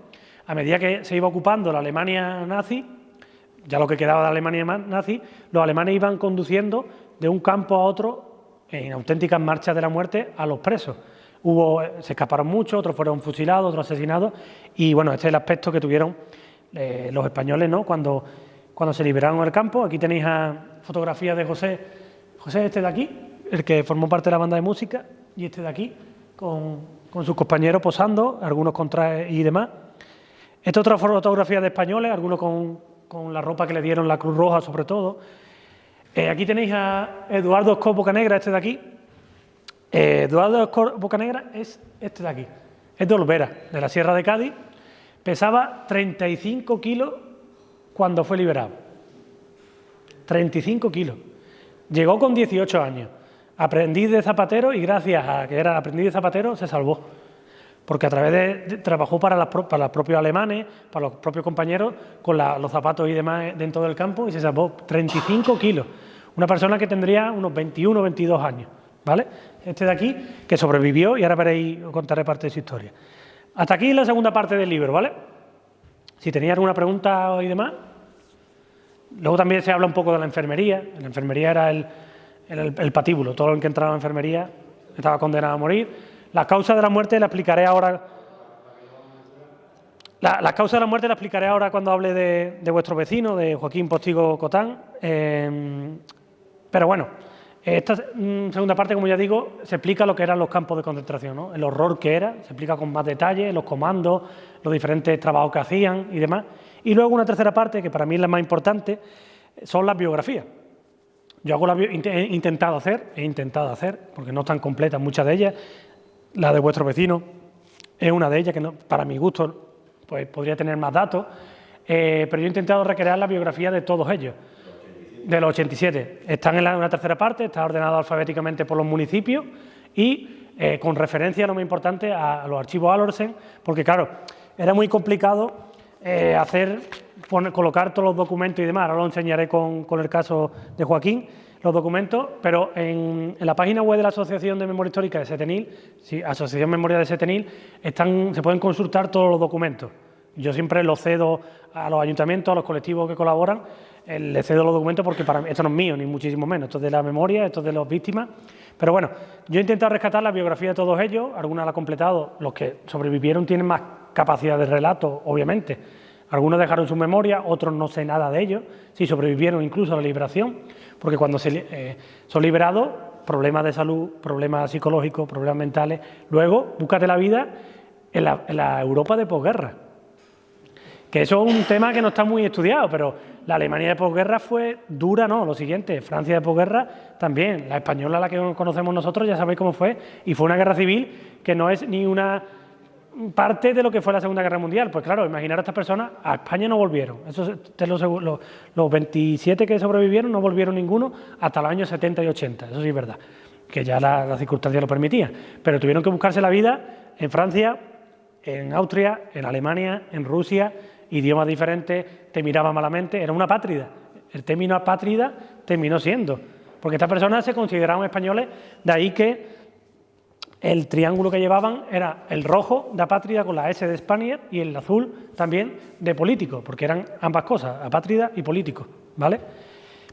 A medida que se iba ocupando la Alemania nazi, ya lo que quedaba de la Alemania nazi, los alemanes iban conduciendo de un campo a otro en auténticas marchas de la muerte a los presos. Se escaparon muchos, otros fueron fusilados, otros asesinados, y bueno, este es el aspecto que tuvieron los españoles, ¿no? Cuando cuando se liberaron del campo. Aquí tenéis fotografías de José, este de aquí, el que formó parte de la banda de música, y este de aquí, con sus compañeros posando, algunos con trajes y demás. Esta otra fotografía de españoles, algunos con la ropa que le dieron la Cruz Roja sobre todo. Aquí tenéis a Eduardo Escó Bocanegra, este de aquí. Eduardo Escó Bocanegra es este de aquí, es de Olvera, de la Sierra de Cádiz. Pesaba 35 kilos cuando fue liberado. 35 kilos. Llegó con 18 años. Aprendiz de zapatero y gracias a que era aprendiz de zapatero se salvó. Porque a través trabajó para los propios alemanes, para los propios compañeros, con los zapatos y demás dentro del campo y se salvó. 35 kilos. Una persona que tendría unos 21 o 22 años. ¿Vale? Este de aquí, que sobrevivió y ahora veréis, os contaré parte de su historia. Hasta aquí la segunda parte del libro, ¿vale? Si tenéis alguna pregunta y demás. Luego también se habla un poco de la enfermería. La enfermería era el patíbulo. Todo el que entraba en la enfermería estaba condenado a morir. Las causas de la muerte las explicaré ahora. Las causas de la muerte las explicaré ahora cuando hable de vuestro vecino, de Joaquín Postigo Cotán. Pero bueno, esta segunda parte, como ya digo, se explica lo que eran los campos de concentración, ¿no? El horror que era, se explica con más detalle, los comandos, los diferentes trabajos que hacían y demás. Y luego una tercera parte, que para mí es la más importante, son las biografías. Yo he intentado hacer, porque no están completas muchas de ellas. La de vuestro vecino es una de ellas, que no, para mi gusto pues, podría tener más datos, pero yo he intentado recrear la biografía de todos ellos. De los 87. Están en una tercera parte, está ordenado alfabéticamente por los municipios y con referencia, lo más importante, a los archivos Alorsen, porque claro, era muy complicado colocar todos los documentos y demás. Ahora lo enseñaré con el caso de Joaquín, los documentos, pero en la página web de la Asociación de Memoria Histórica de Setenil, sí, Asociación Memoria de Setenil, se pueden consultar todos los documentos. Yo siempre los cedo a los ayuntamientos, a los colectivos que colaboran, les cedo los documentos porque para mí esto no es mío, ni muchísimo menos, esto es de la memoria, esto es de las víctimas. Pero bueno, yo he intentado rescatar la biografía de todos ellos, algunas la he completado, los que sobrevivieron tienen más capacidad de relato, obviamente. Algunos dejaron su memoria, otros no sé nada de ellos, si sobrevivieron incluso a la liberación, porque cuando son liberados, problemas de salud, problemas psicológicos, problemas mentales, luego búscate la vida en la Europa de posguerra. Que eso es un tema que no está muy estudiado, pero la Alemania de posguerra fue dura, ¿no? Lo siguiente, Francia de posguerra también, la española, la que conocemos nosotros, ya sabéis cómo fue, y fue una guerra civil que no es ni una parte de lo que fue la Segunda Guerra Mundial. Pues claro, imaginar a estas personas, a España no volvieron, los 27 que sobrevivieron no volvieron ninguno hasta los años 70 y 80, eso sí es verdad, que ya las circunstancias lo permitían, pero tuvieron que buscarse la vida en Francia, en Austria, en Alemania, en Rusia, idiomas diferentes, te miraba malamente, era una apátrida. El término apátrida terminó siendo, porque estas personas se consideraban españoles, de ahí que el triángulo que llevaban era el rojo de apátrida con la S de Spaniard y el azul también de político, porque eran ambas cosas, apátrida y político, ¿vale?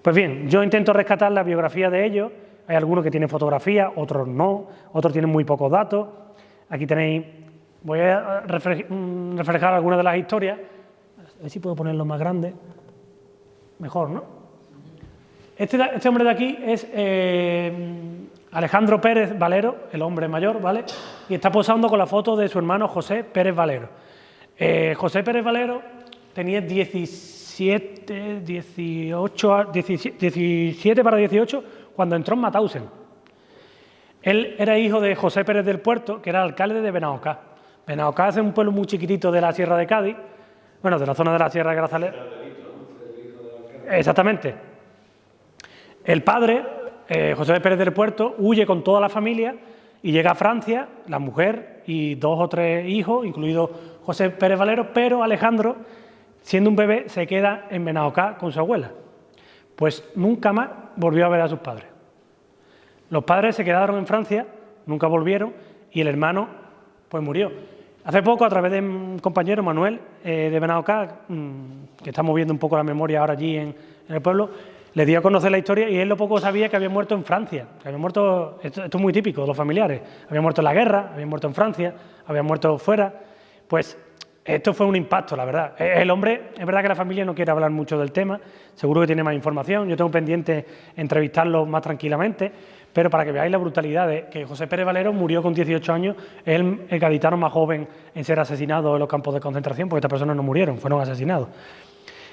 Pues bien, yo intento rescatar la biografía de ellos, hay algunos que tienen fotografía, otros no, otros tienen muy pocos datos. Aquí tenéis, voy a reflejar algunas de las historias. A ver si puedo ponerlo más grande. Mejor, ¿no? Este hombre de aquí es Alejandro Pérez Valero, el hombre mayor, ¿vale? Y está posando con la foto de su hermano José Pérez Valero. José Pérez Valero tenía 17 para 18 cuando entró en Mauthausen. Él era hijo de José Pérez del Puerto, que era alcalde de Benaocá. Benaocá es un pueblo muy chiquitito de la Sierra de Cádiz, bueno, de la zona de la Sierra de Grazalera. Exactamente. El padre, José Pérez del Puerto, huye con toda la familia y llega a Francia, la mujer y 2 o 3 hijos, incluido José Pérez Valero, pero Alejandro, siendo un bebé, se queda en Benaocá con su abuela. Pues nunca más volvió a ver a sus padres. Los padres se quedaron en Francia, nunca volvieron, y el hermano pues murió. Hace poco, a través de un compañero, Manuel, de Benaocá, que está moviendo un poco la memoria ahora allí en el pueblo, le dio a conocer la historia y él lo poco sabía que había muerto en Francia. Que había muerto, esto es muy típico de los familiares, había muerto en la guerra, había muerto en Francia, había muerto fuera. Pues Esto fue un impacto, la verdad. El hombre, es verdad que la familia no quiere hablar mucho del tema, seguro que tiene más información, yo tengo pendiente entrevistarlo más tranquilamente, pero para que veáis la brutalidad de que José Pérez Valero murió con 18 años, es el gaditano más joven en ser asesinado en los campos de concentración, porque estas personas no murieron, fueron asesinados.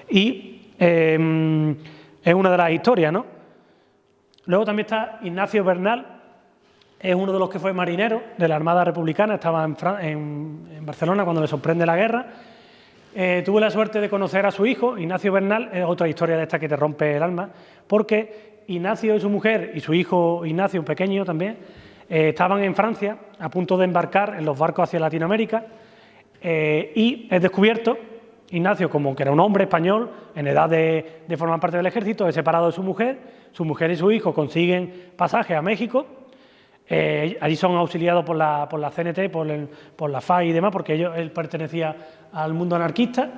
Y es una de las historias, ¿no? Luego también está Ignacio Bernal, es uno de los que fue marinero de la Armada Republicana, estaba en Barcelona cuando le sorprende la guerra. Tuve la suerte de conocer a su hijo, Ignacio Bernal, es otra historia de esta que te rompe el alma, porque Ignacio y su mujer y su hijo Ignacio, un pequeño también, estaban en Francia a punto de embarcar en los barcos hacia Latinoamérica y es descubierto, Ignacio, como que era un hombre español en edad de formar parte del ejército, es separado de su mujer y su hijo consiguen pasaje a México. Allí son auxiliados por la CNT, por la FAI y demás, porque él pertenecía al mundo anarquista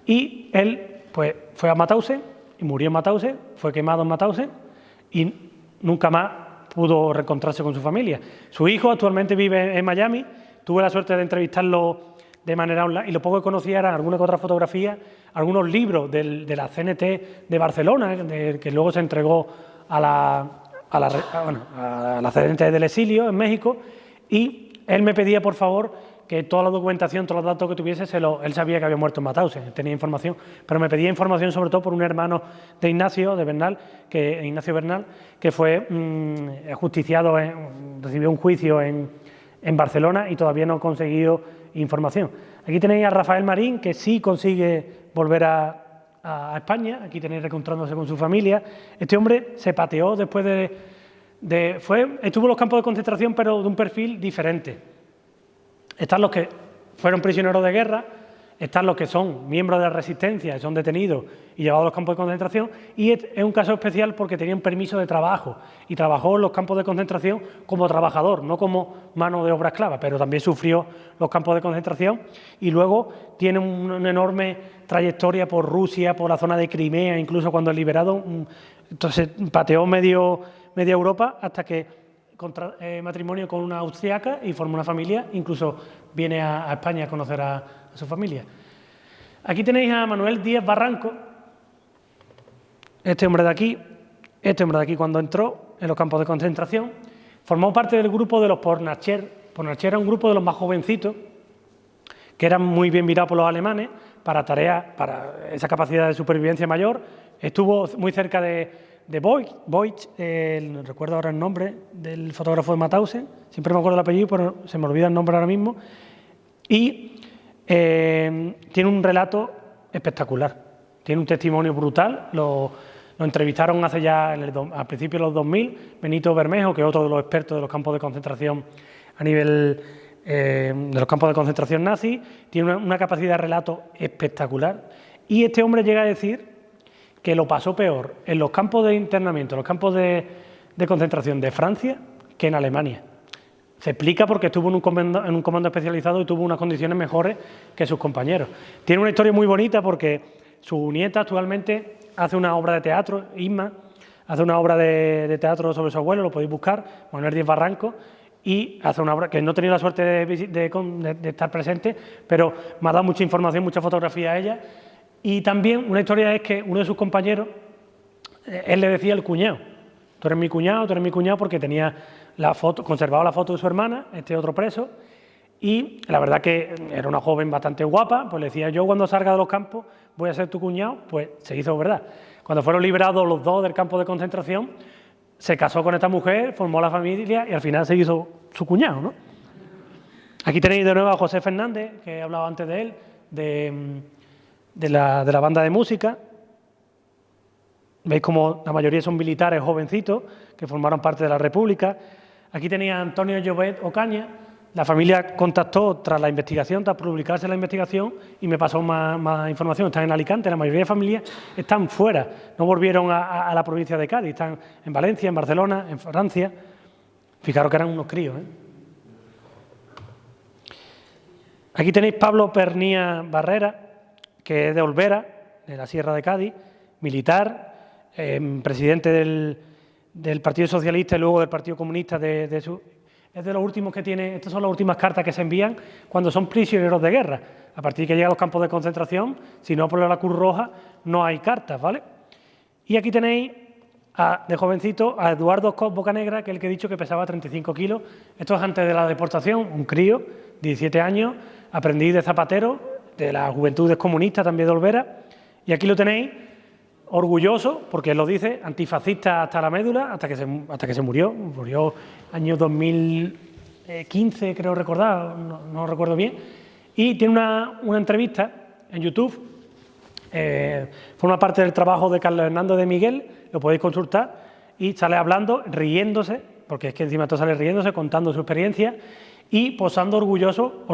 y él pues, fue a Mauthausen y murió en Mauthausen, fue quemado en Mauthausen y nunca más pudo reencontrarse con su familia. Su hijo actualmente vive en Miami, tuve la suerte de entrevistarlo de manera online y lo poco que conocía eran alguna que otra fotografía, algunos libros de la CNT de Barcelona, que luego se entregó a la CNT del exilio en México, y él me pedía por favor que toda la documentación, todos los datos que tuviese, él sabía que había muerto en Mauthausen, tenía información, pero me pedía información sobre todo por un hermano de Ignacio Bernal, que fue ajusticiado, recibió un juicio en Barcelona y todavía no ha conseguido información. Aquí tenéis a Rafael Marín, que sí consigue volver a España, aquí tenéis reencontrándose con su familia. Este hombre se pateó después estuvo en los campos de concentración, pero de un perfil diferente. Están los que fueron prisioneros de guerra, están los que son miembros de la resistencia, son detenidos y llevados a los campos de concentración, y es un caso especial porque tenía un permiso de trabajo y trabajó en los campos de concentración como trabajador, no como mano de obra esclava, pero también sufrió los campos de concentración y luego tiene una enorme trayectoria por Rusia, por la zona de Crimea, incluso cuando es liberado, entonces pateó media Europa hasta que contrajo matrimonio con una austriaca y formó una familia, incluso viene a España a conocer a su familia. Aquí tenéis a Manuel Díaz Barranco, este hombre de aquí cuando entró en los campos de concentración, formó parte del grupo de los Pornacher. Pornacher era un grupo de los más jovencitos, que eran muy bien mirados por los alemanes para tareas, para esa capacidad de supervivencia mayor. Estuvo muy cerca de Voigt, no recuerdo ahora el nombre del fotógrafo de Mauthausen, siempre me acuerdo el apellido, pero se me olvida el nombre ahora mismo, y tiene un relato espectacular, tiene un testimonio brutal, lo entrevistaron hace ya, a principios de los 2000, Benito Bermejo, que es otro de los expertos de los campos de concentración a nivel de los campos de concentración nazis, tiene una capacidad de relato espectacular, y este hombre llega a decir que lo pasó peor en los campos de internamiento, en los campos de concentración de Francia, que en Alemania. Se explica porque estuvo en un comando especializado y tuvo unas condiciones mejores que sus compañeros. Tiene una historia muy bonita porque su nieta actualmente hace una obra de teatro, Isma, hace una obra de teatro sobre su abuelo, lo podéis buscar, Manuel Díaz Barranco, y hace una obra que no he tenido la suerte de estar presente, pero me ha dado mucha información, mucha fotografía a ella. Y también una historia es que uno de sus compañeros, él le decía el cuñado, tú eres mi cuñado, porque tenía conservaba la foto de su hermana, este otro preso, y la verdad que era una joven bastante guapa, pues le decía, yo cuando salga de los campos voy a ser tu cuñado, pues se hizo verdad. Cuando fueron liberados los dos del campo de concentración, se casó con esta mujer, formó la familia y al final se hizo su cuñado, ¿no? Aquí tenéis de nuevo a José Fernández, que he hablado antes de él, de la banda de música. Veis como la mayoría son militares jovencitos que formaron parte de la República. Aquí tenía a Antonio Llobet Ocaña. La familia contactó tras la investigación, tras publicarse la investigación, y me pasó más información. Están en Alicante, la mayoría de familias están fuera, no volvieron a la provincia de Cádiz, están en Valencia, en Barcelona, en Francia. Fijaros que eran unos críos, ¿eh? Aquí tenéis Pablo Pernía Barrera, que es de Olvera, de la Sierra de Cádiz, militar, presidente del Partido Socialista y luego del Partido Comunista es de los últimos que tiene, estas son las últimas cartas que se envían cuando son prisioneros de guerra. A partir de que llegan a los campos de concentración, si no por la Cruz Roja, no hay cartas, ¿vale? Y aquí tenéis, de jovencito, a Eduardo Scott Bocanegra, que es el que he dicho que pesaba 35 kilos. Esto es antes de la deportación, un crío, 17 años, aprendiz de zapatero, de las Juventudes Comunistas también de Olvera. Y aquí lo tenéis, orgulloso, porque él lo dice, antifascista hasta la médula, hasta que se murió año 2015, creo recordar, no recuerdo bien, y tiene una entrevista en YouTube, forma parte del trabajo de Carlos Hernando de Miguel, lo podéis consultar, y sale hablando, riéndose, porque es que encima todo sale riéndose, contando su experiencia, y posando orgulloso,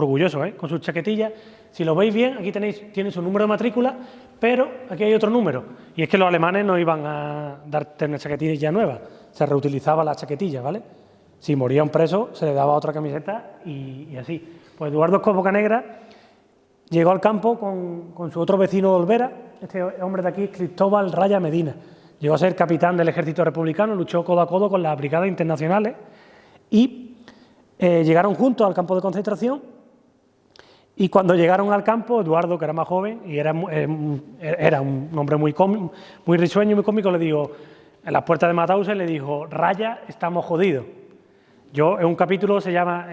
con su chaquetilla. Si lo veis bien, aquí tiene su número de matrícula, pero aquí hay otro número, y es que los alemanes no iban a darte una chaquetilla nueva, se reutilizaba la chaquetilla, ¿vale? Si moría un preso, se le daba otra camiseta y así. Pues Eduardo Scott Bocanegra llegó al campo con su otro vecino de Olvera, este hombre de aquí, Cristóbal Raya Medina. Llegó a ser capitán del ejército republicano, luchó codo a codo con las brigadas internacionales y llegaron juntos al campo de concentración. Y cuando llegaron al campo, Eduardo, que era más joven y era un hombre muy risueño y muy cómico, le dijo, en las puertas de Mauthausen, le dijo, Raya, estamos jodidos. En un capítulo se llama,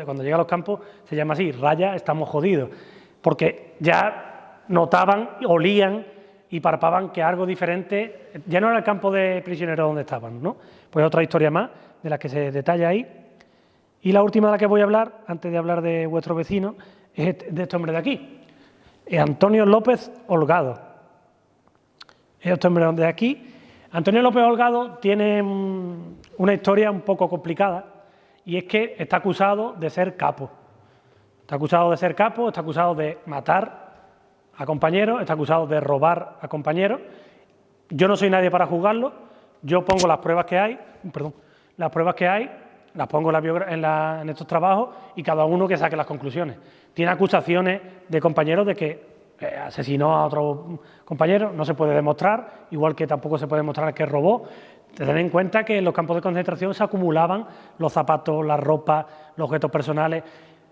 cuando llega a los campos, se llama así, Raya, estamos jodidos, porque ya notaban, olían y palpaban que algo diferente, ya no era el campo de prisioneros donde estaban, ¿no? Pues otra historia más, de la que se detalla ahí. Y la última de la que voy a hablar, antes de hablar de vuestro vecino, es de este hombre de aquí, Antonio López Holgado. Este hombre de aquí. Antonio López Holgado tiene una historia un poco complicada, y es que está acusado de ser capo. Está acusado de matar a compañeros, está acusado de robar a compañeros. Yo no soy nadie para juzgarlo, yo pongo las pruebas que hay, las pongo en estos trabajos y cada uno que saque las conclusiones. Tiene acusaciones de compañeros de que asesinó a otro compañero, no se puede demostrar, igual que tampoco se puede demostrar que robó. Tened en cuenta que en los campos de concentración se acumulaban los zapatos, la ropa, los objetos personales.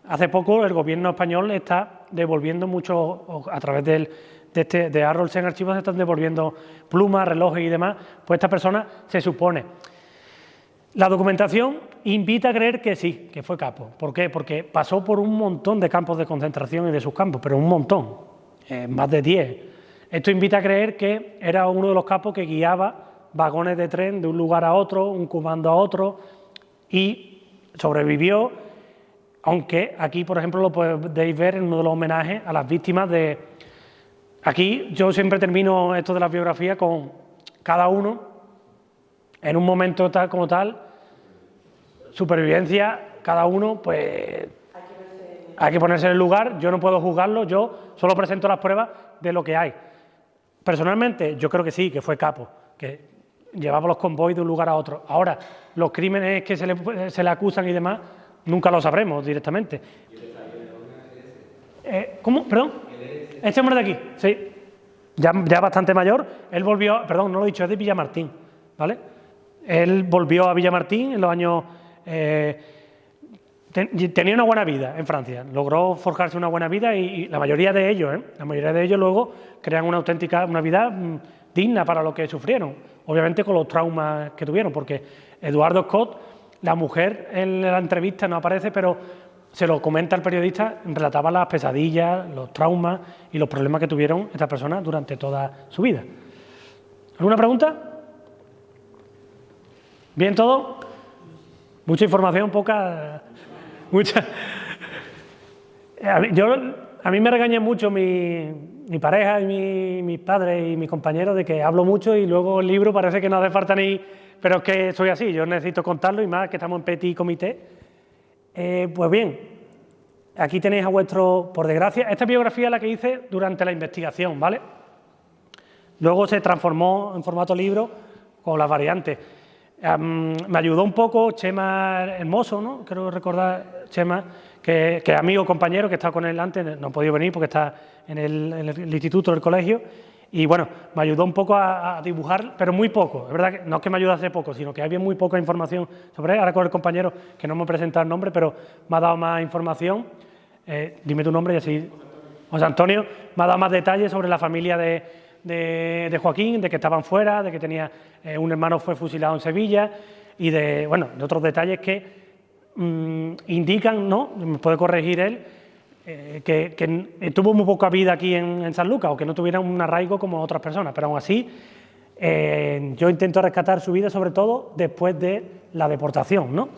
Hace poco el gobierno español está devolviendo mucho, a través de Arrols en archivos, se están devolviendo plumas, relojes y demás. Pues esta persona se supone. La documentación invita a creer que sí, que fue capo. ¿Por qué? Porque pasó por un montón de campos de concentración y de sus campos, pero un montón, más de 10. Esto invita a creer que era uno de los capos que guiaba vagones de tren de un lugar a otro, un comando a otro, y sobrevivió, aunque aquí, por ejemplo, lo podéis ver en uno de los homenajes a las víctimas de... Aquí yo siempre termino esto de la biografía con cada uno, en un momento tal como tal, supervivencia, cada uno, pues hay que ponerse en el lugar, yo no puedo juzgarlo, yo solo presento las pruebas de lo que hay. Personalmente, yo creo que sí, que fue capo, que llevaba los convoys de un lugar a otro. Ahora, los crímenes que se le acusan y demás, nunca lo sabremos directamente. ¿Cómo? ¿Perdón? Este hombre de aquí, sí, ya bastante mayor, él volvió, perdón, no lo he dicho, es de Villamartín, ¿vale? Él volvió a Villamartín en los años... tenía una buena vida en Francia, logró forjarse una buena vida y la mayoría de ellos luego crean una vida digna para lo que sufrieron, obviamente con los traumas que tuvieron, porque Eduardo Scott, la mujer en la entrevista no aparece, pero se lo comenta el periodista, relataba las pesadillas, los traumas y los problemas que tuvieron estas personas durante toda su vida. ¿Alguna pregunta? ¿Bien todo? Mucha información, poca... Mucha... A mí me regañan mucho mi pareja y mis padres y mis compañeros de que hablo mucho y luego el libro parece que no hace falta ni... Pero es que soy así, yo necesito contarlo y más que estamos en petit comité. Pues bien, aquí tenéis a vuestro... Por desgracia, esta biografía es la que hice durante la investigación, ¿vale? Luego se transformó en formato libro con las variantes. Me ayudó un poco Chema Hermoso, ¿no? Creo recordar, Chema, que es amigo, compañero, que está con él antes, no ha podido venir porque está en el instituto, del colegio, Y bueno, me ayudó un poco a dibujar, pero muy poco. Es verdad que no es que me ayudase poco, sino que había muy poca información sobre él. Ahora con el compañero, que no me ha presentado el nombre, pero me ha dado más información. Dime tu nombre y así. José Antonio me ha dado más detalles sobre la familia de Joaquín, de que estaban fuera, de que tenía un hermano fue fusilado en Sevilla y de otros detalles que indican, ¿no? Me puede corregir él, que tuvo muy poca vida aquí en San Lucas o que no tuviera un arraigo como otras personas, pero aún así yo intento rescatar su vida sobre todo después de la deportación, ¿no?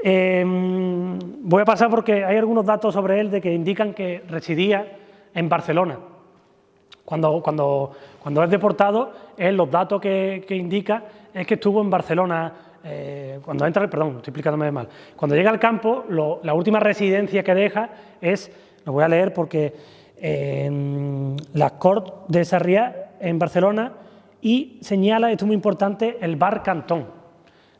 Voy a pasar porque hay algunos datos sobre él de que indican que residía en Barcelona. Cuando es deportado, los datos que indica es que estuvo en Barcelona. Cuando entra, perdón, estoy explicándome mal. Cuando llega al campo, la última residencia que deja es, lo voy a leer porque las Corts de Sarriá en Barcelona, y señala, esto es muy importante, el bar Cantón.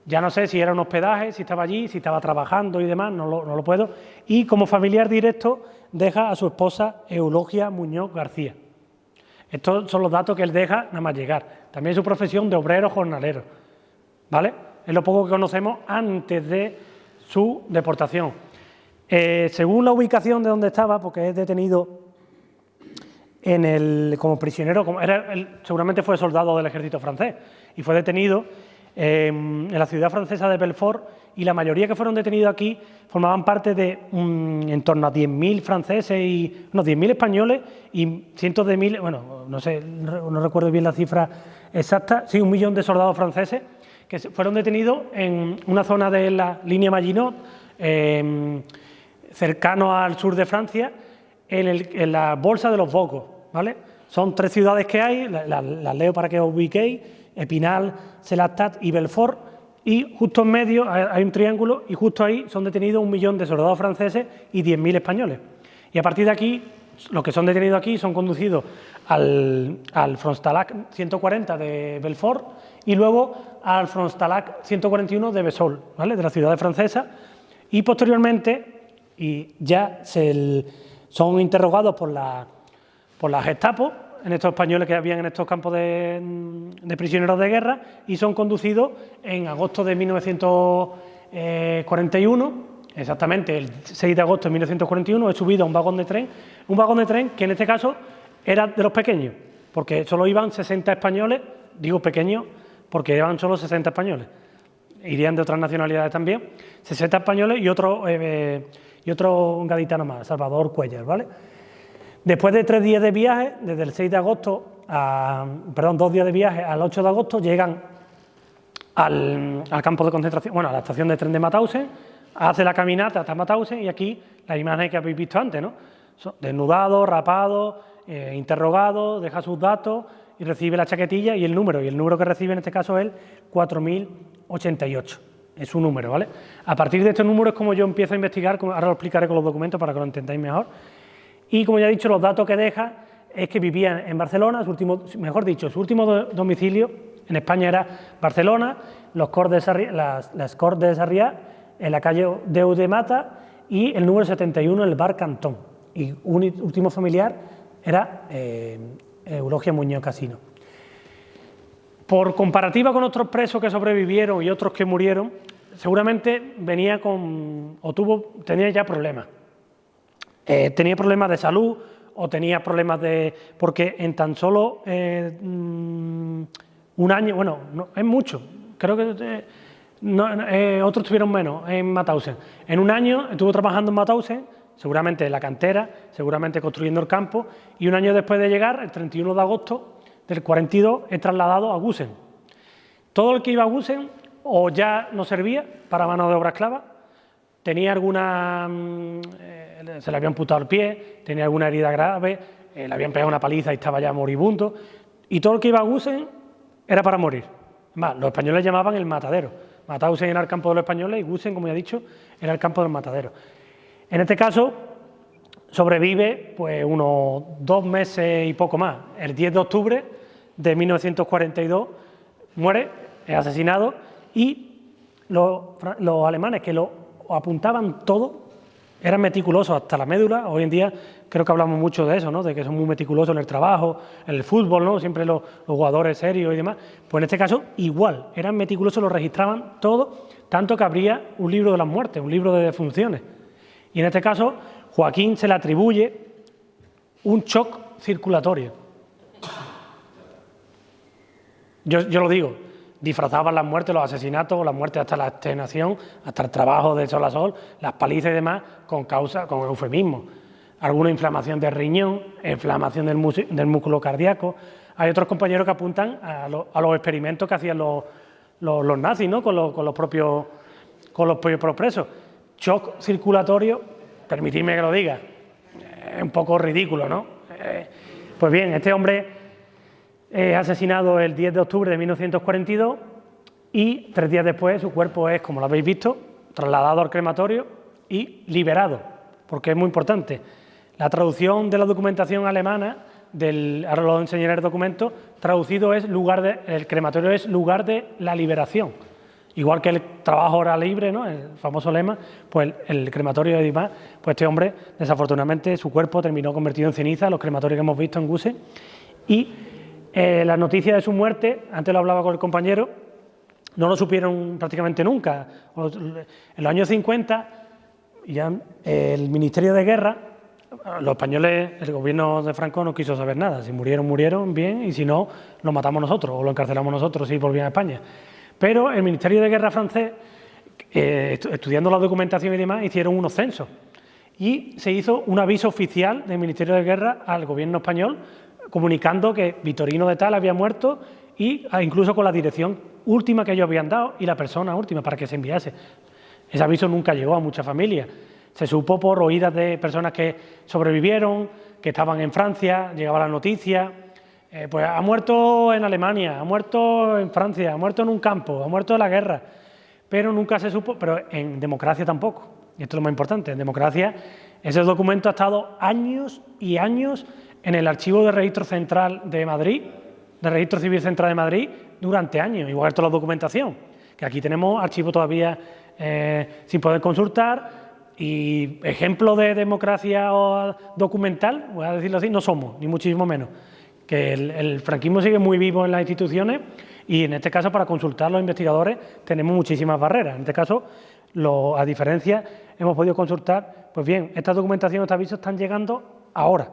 Ya no sé si era un hospedaje, si estaba allí, si estaba trabajando y demás, no lo puedo. Y como familiar directo deja a su esposa Eulogia Muñoz García. Estos son los datos que él deja nada más llegar. También su profesión de obrero jornalero, ¿vale? Es lo poco que conocemos antes de su deportación. Según la ubicación de donde estaba, porque es detenido como prisionero, seguramente fue soldado del ejército francés y fue detenido en la ciudad francesa de Belfort, y la mayoría que fueron detenidos aquí formaban parte de en torno a 10.000 franceses y unos 10.000 españoles y cientos de miles, bueno, no sé, no recuerdo bien la cifra exacta, sí, 1 millón de soldados franceses que fueron detenidos en una zona de la línea Maginot, cercano al sur de Francia, en la Bolsa de los Vosgos, ¿vale? Son 3 ciudades que hay, las leo para que os ubiquéis: Epinal, Selastat y Belfort, y justo en medio hay un triángulo y justo ahí son detenidos 1 millón de soldados franceses y 10.000 españoles. Y a partir de aquí, los que son detenidos aquí son conducidos al Frontenac 140 de Belfort y luego al Frontenac 141 de Vesoul, ¿vale? De la ciudad francesa, y posteriormente son interrogados por la Gestapo, en estos españoles que habían en estos campos de prisioneros de guerra, y son conducidos en agosto de 1941, exactamente el 6 de agosto de 1941, es subido a un vagón de tren que en este caso era de los pequeños, porque solo iban 60 españoles, digo pequeños porque iban solo 60 españoles, irían de otras nacionalidades también, 60 españoles y otro gaditano más, Salvador Cuéllar, ¿vale? Después de 3 días de viaje, desde el 6 de agosto, 2 días de viaje al 8 de agosto, llegan al campo de concentración, bueno, a la estación de tren de Mauthausen, hace la caminata hasta Mauthausen y aquí las imágenes que habéis visto antes, ¿no? Desnudado, rapado, interrogado, deja sus datos y recibe la chaquetilla y el número que recibe en este caso es el 4088, es su número, ¿vale? A partir de este número es como yo empiezo a investigar, ahora lo explicaré con los documentos para que lo entendáis mejor. Y como ya he dicho, los datos que deja es que vivía en Barcelona, su último domicilio en España era Barcelona, las Corts de Sarriá, en la calle Deu de Mata, y el número 71 en el bar Cantón. Y un último familiar era Eulogia Muñoz Casino. Por comparativa con otros presos que sobrevivieron y otros que murieron, seguramente tenía ya problemas. Tenía problemas de salud o tenía problemas porque en tan solo un año, bueno, no, es mucho, creo que otros tuvieron menos en Mauthausen. En un año estuvo trabajando en Mauthausen, seguramente en la cantera, seguramente construyendo el campo, y un año después de llegar, el 31 de agosto del 42, es trasladado a Gusen. Todo el que iba a Gusen o ya no servía para mano de obra esclava, tenía se le había amputado el pie, tenía alguna herida grave, le habían pegado una paliza y estaba ya moribundo, y todo el que iba a Gusen era para morir. Más, los españoles llamaban el matadero. Mauthausen era el campo de los españoles y Gusen, como ya he dicho, era el campo del matadero. En este caso, sobrevive pues unos 2 meses y poco más. El 10 de octubre de 1942 muere, es asesinado, y los alemanes que lo apuntaban todo, eran meticulosos hasta la médula. Hoy en día creo que hablamos mucho de eso, ¿no? De que son muy meticulosos en el trabajo, en el fútbol, ¿no? Siempre los jugadores serios y demás. Pues en este caso, igual, eran meticulosos, lo registraban todo, tanto que habría un libro de las muertes, un libro de defunciones. Y en este caso, Joaquín se le atribuye un shock circulatorio. Yo lo digo, disfrazaban las muertes, los asesinatos, las muertes hasta la extenuación, hasta el trabajo de sol a sol, las palizas y demás, con eufemismo. Alguna inflamación del riñón, inflamación del músculo cardíaco. Hay otros compañeros que apuntan a los experimentos que hacían los nazis, ¿no? con los propios presos. Shock circulatorio, permitidme que lo diga, es un poco ridículo, ¿no? Pues bien, este hombre es asesinado el 10 de octubre de 1942 y 3 días después su cuerpo es, como lo habéis visto, trasladado al crematorio y liberado, porque es muy importante. La traducción de la documentación alemana, ahora lo enseñaré el documento, traducido es el crematorio es lugar de la liberación. Igual que el trabajo hora libre, ¿no? El famoso lema, pues el crematorio y demás, pues este hombre, desafortunadamente, su cuerpo terminó convertido en ceniza, los crematorios que hemos visto en Gusen. Y las noticias de su muerte, antes lo hablaba con el compañero, no lo supieron prácticamente nunca. En los años 50, ya el Ministerio de Guerra, los españoles, el gobierno de Franco no quiso saber nada. Si murieron, murieron, bien, y si no, lo matamos nosotros o lo encarcelamos nosotros si volvían a España. Pero el Ministerio de Guerra francés, estudiando la documentación y demás, hicieron unos censos. Y se hizo un aviso oficial del Ministerio de Guerra al gobierno español, comunicando que Vitorino de Tal había muerto e incluso con la dirección última que ellos habían dado y la persona última para que se enviase. Ese aviso nunca llegó a muchas familias. Se supo por oídas de personas que sobrevivieron, que estaban en Francia, llegaba la noticia. Pues ha muerto en Alemania, ha muerto en Francia, ha muerto en un campo, ha muerto en la guerra, pero nunca se supo, pero en democracia tampoco, y esto es lo más importante, en democracia ese documento ha estado años y años en el Archivo de Registro Central de Madrid, de Registro Civil Central de Madrid, durante años, igual que toda la documentación, que aquí tenemos archivos todavía sin poder consultar, y ejemplo de democracia documental, voy a decirlo así, no somos, ni muchísimo menos. Que el franquismo sigue muy vivo en las instituciones y en este caso para consultar a los investigadores tenemos muchísimas barreras. En este caso, a diferencia, hemos podido consultar, pues bien, esta documentación, estos avisos están llegando ahora.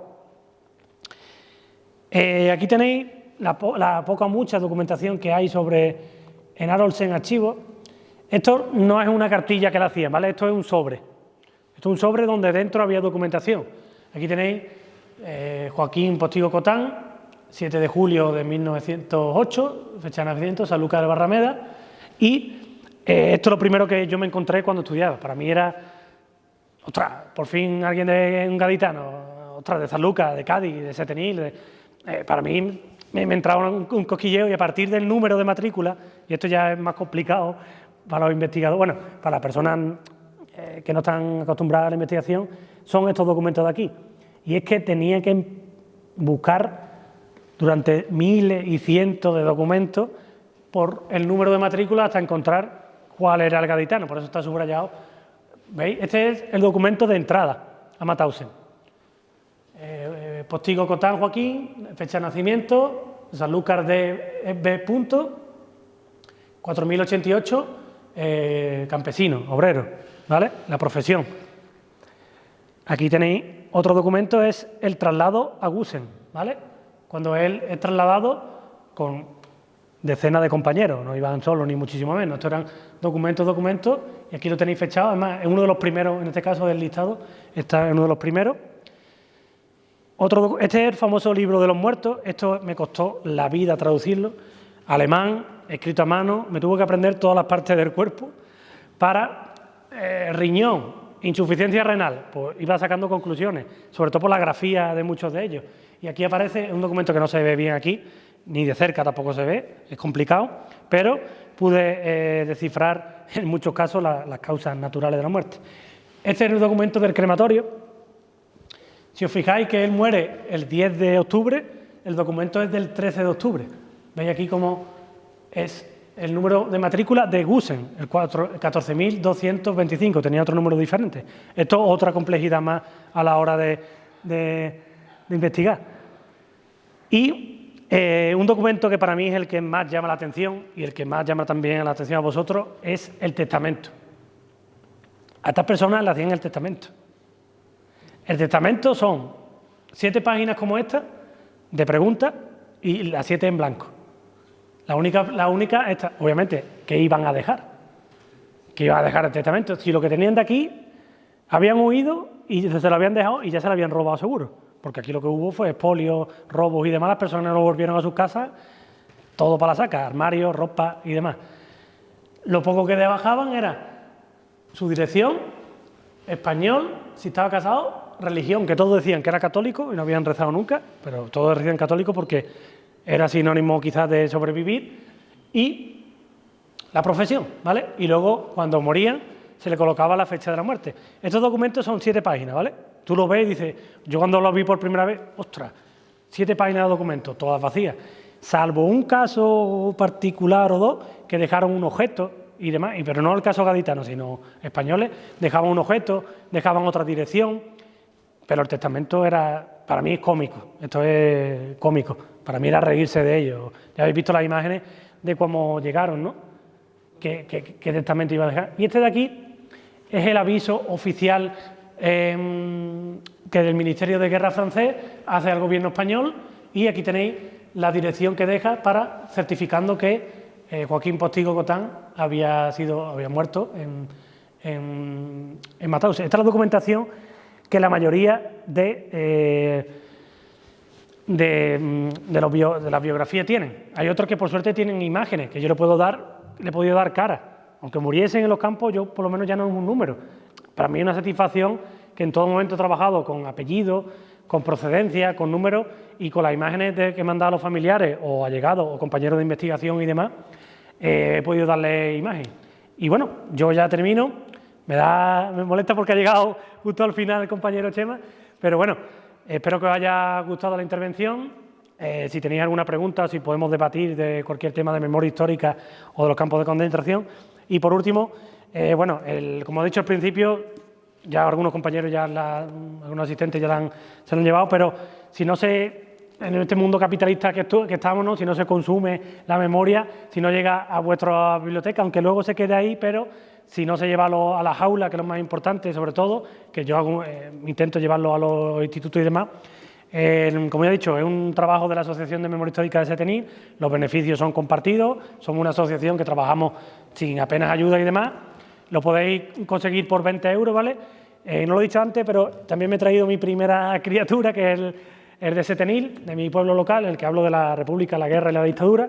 Aquí tenéis la poca o mucha documentación que hay sobre Enarol Sen archivos. Esto no es una cartilla que la hacían, ¿vale? Esto es un sobre. Esto es un sobre donde dentro había documentación. Aquí tenéis Joaquín Postigo Cotán, 7 de julio de 1908, fecha de nacimiento, Sanlúcar de Barrameda, y esto es lo primero que yo me encontré cuando estudiaba. Para mí era, ostras, por fin alguien de un gaditano, ostras, de Sanlúcar, de Cádiz, de Setenil. Para mí me entraba un cosquilleo y a partir del número de matrícula, y esto ya es más complicado para los investigadores, bueno, para las personas que no están acostumbradas a la investigación, son estos documentos de aquí. Y es que tenía que buscar durante miles y cientos de documentos por el número de matrícula hasta encontrar cuál era el gaditano, por eso está subrayado. ¿Veis? Este es el documento de entrada a Mauthausen. Postigo Cotán Joaquín, fecha de nacimiento, Sanlúcar de B. 4088, campesino, obrero, ¿vale? La profesión. Aquí tenéis otro documento, es el traslado a Gusen, ¿vale? Cuando él es trasladado con decenas de compañeros, no iban solos ni muchísimo menos, estos eran documentos, y aquí lo tenéis fechado, además es uno de los primeros, en este caso del listado, está en uno de los primeros. Este es el famoso libro de los muertos, esto me costó la vida traducirlo, alemán, escrito a mano, me tuve que aprender todas las partes del cuerpo para riñón, insuficiencia renal, pues iba sacando conclusiones, sobre todo por la grafía de muchos de ellos. Y aquí aparece un documento que no se ve bien aquí, ni de cerca tampoco se ve, es complicado, pero pude descifrar en muchos casos las causas naturales de la muerte. Este es el documento del crematorio. Si os fijáis que él muere el 10 de octubre, el documento es del 13 de octubre. ¿Veis aquí cómo es el número de matrícula de Gusen, el 14.225, tenía otro número diferente. Esto es otra complejidad más a la hora de investigar. Y un documento que para mí es el que más llama la atención y el que más llama también la atención a vosotros es el testamento. A estas personas le hacían el testamento. El testamento son 7 páginas como esta, de preguntas, y las 7 en blanco. La única esta, obviamente, que iban a dejar. Que iban a dejar el testamento. Si lo que tenían de aquí, habían huido y se lo habían dejado y ya se lo habían robado seguro. Porque aquí lo que hubo fue expolios, robos y demás. Las personas no volvieron a sus casas, todo para la saca, armarios, ropa y demás. Lo poco que debajaban era su dirección, español, si estaba casado, religión, que todos decían que era católico y no habían rezado nunca, pero todos decían católico porque era sinónimo quizás de sobrevivir, y la profesión, ¿vale? Y luego, cuando morían, se le colocaba la fecha de la muerte. Estos documentos son 7 páginas, ¿vale? Tú lo ves y dices, yo cuando lo vi por primera vez, ostras, 7 páginas de documentos, todas vacías, salvo un caso particular o dos que dejaron un objeto y demás, pero no el caso gaditano, sino españoles, dejaban un objeto, dejaban otra dirección, pero el testamento era, para mí es cómico, esto es cómico, para mí era reírse de ellos. Ya habéis visto las imágenes de cómo llegaron, ¿no? ¿Qué testamento iba a dejar? Y este de aquí es el aviso oficial que del Ministerio de Guerra francés hace al gobierno español, y aquí tenéis la dirección que deja para certificando que Joaquín Postigo Cotán había muerto en Mataus. Esta es la documentación que la mayoría de la biografía tienen. Hay otros que por suerte tienen imágenes, que yo le he podido dar cara. Aunque muriesen en los campos, yo por lo menos ya no es un número. Para mí es una satisfacción que en todo momento he trabajado con apellidos, con procedencia, con números y con las imágenes que me han dado los familiares o allegados o compañeros de investigación y demás, he podido darle imagen. Y bueno, yo ya termino. Me molesta porque ha llegado justo al final el compañero Chema, pero bueno, espero que os haya gustado la intervención. Si tenéis alguna pregunta o si podemos debatir de cualquier tema de memoria histórica o de los campos de concentración. Y por último, bueno, como he dicho al principio, ya algunos compañeros, algunos asistentes ya se lo han llevado, pero si no en este mundo capitalista que estamos, ¿no? Si no se consume la memoria, si no llega a vuestra biblioteca, aunque luego se quede ahí, pero si no se lleva a la jaula, que es lo más importante, sobre todo, que yo intento llevarlo a los institutos y demás. Como ya he dicho, es un trabajo de la Asociación de Memoria Histórica de Setenil, los beneficios son compartidos, somos una asociación que trabajamos sin apenas ayuda y demás, lo podéis conseguir por 20 euros, ¿vale? No lo he dicho antes, pero también me he traído mi primera criatura, que es el de Setenil, de mi pueblo local, en el que hablo de la República, la guerra y la dictadura,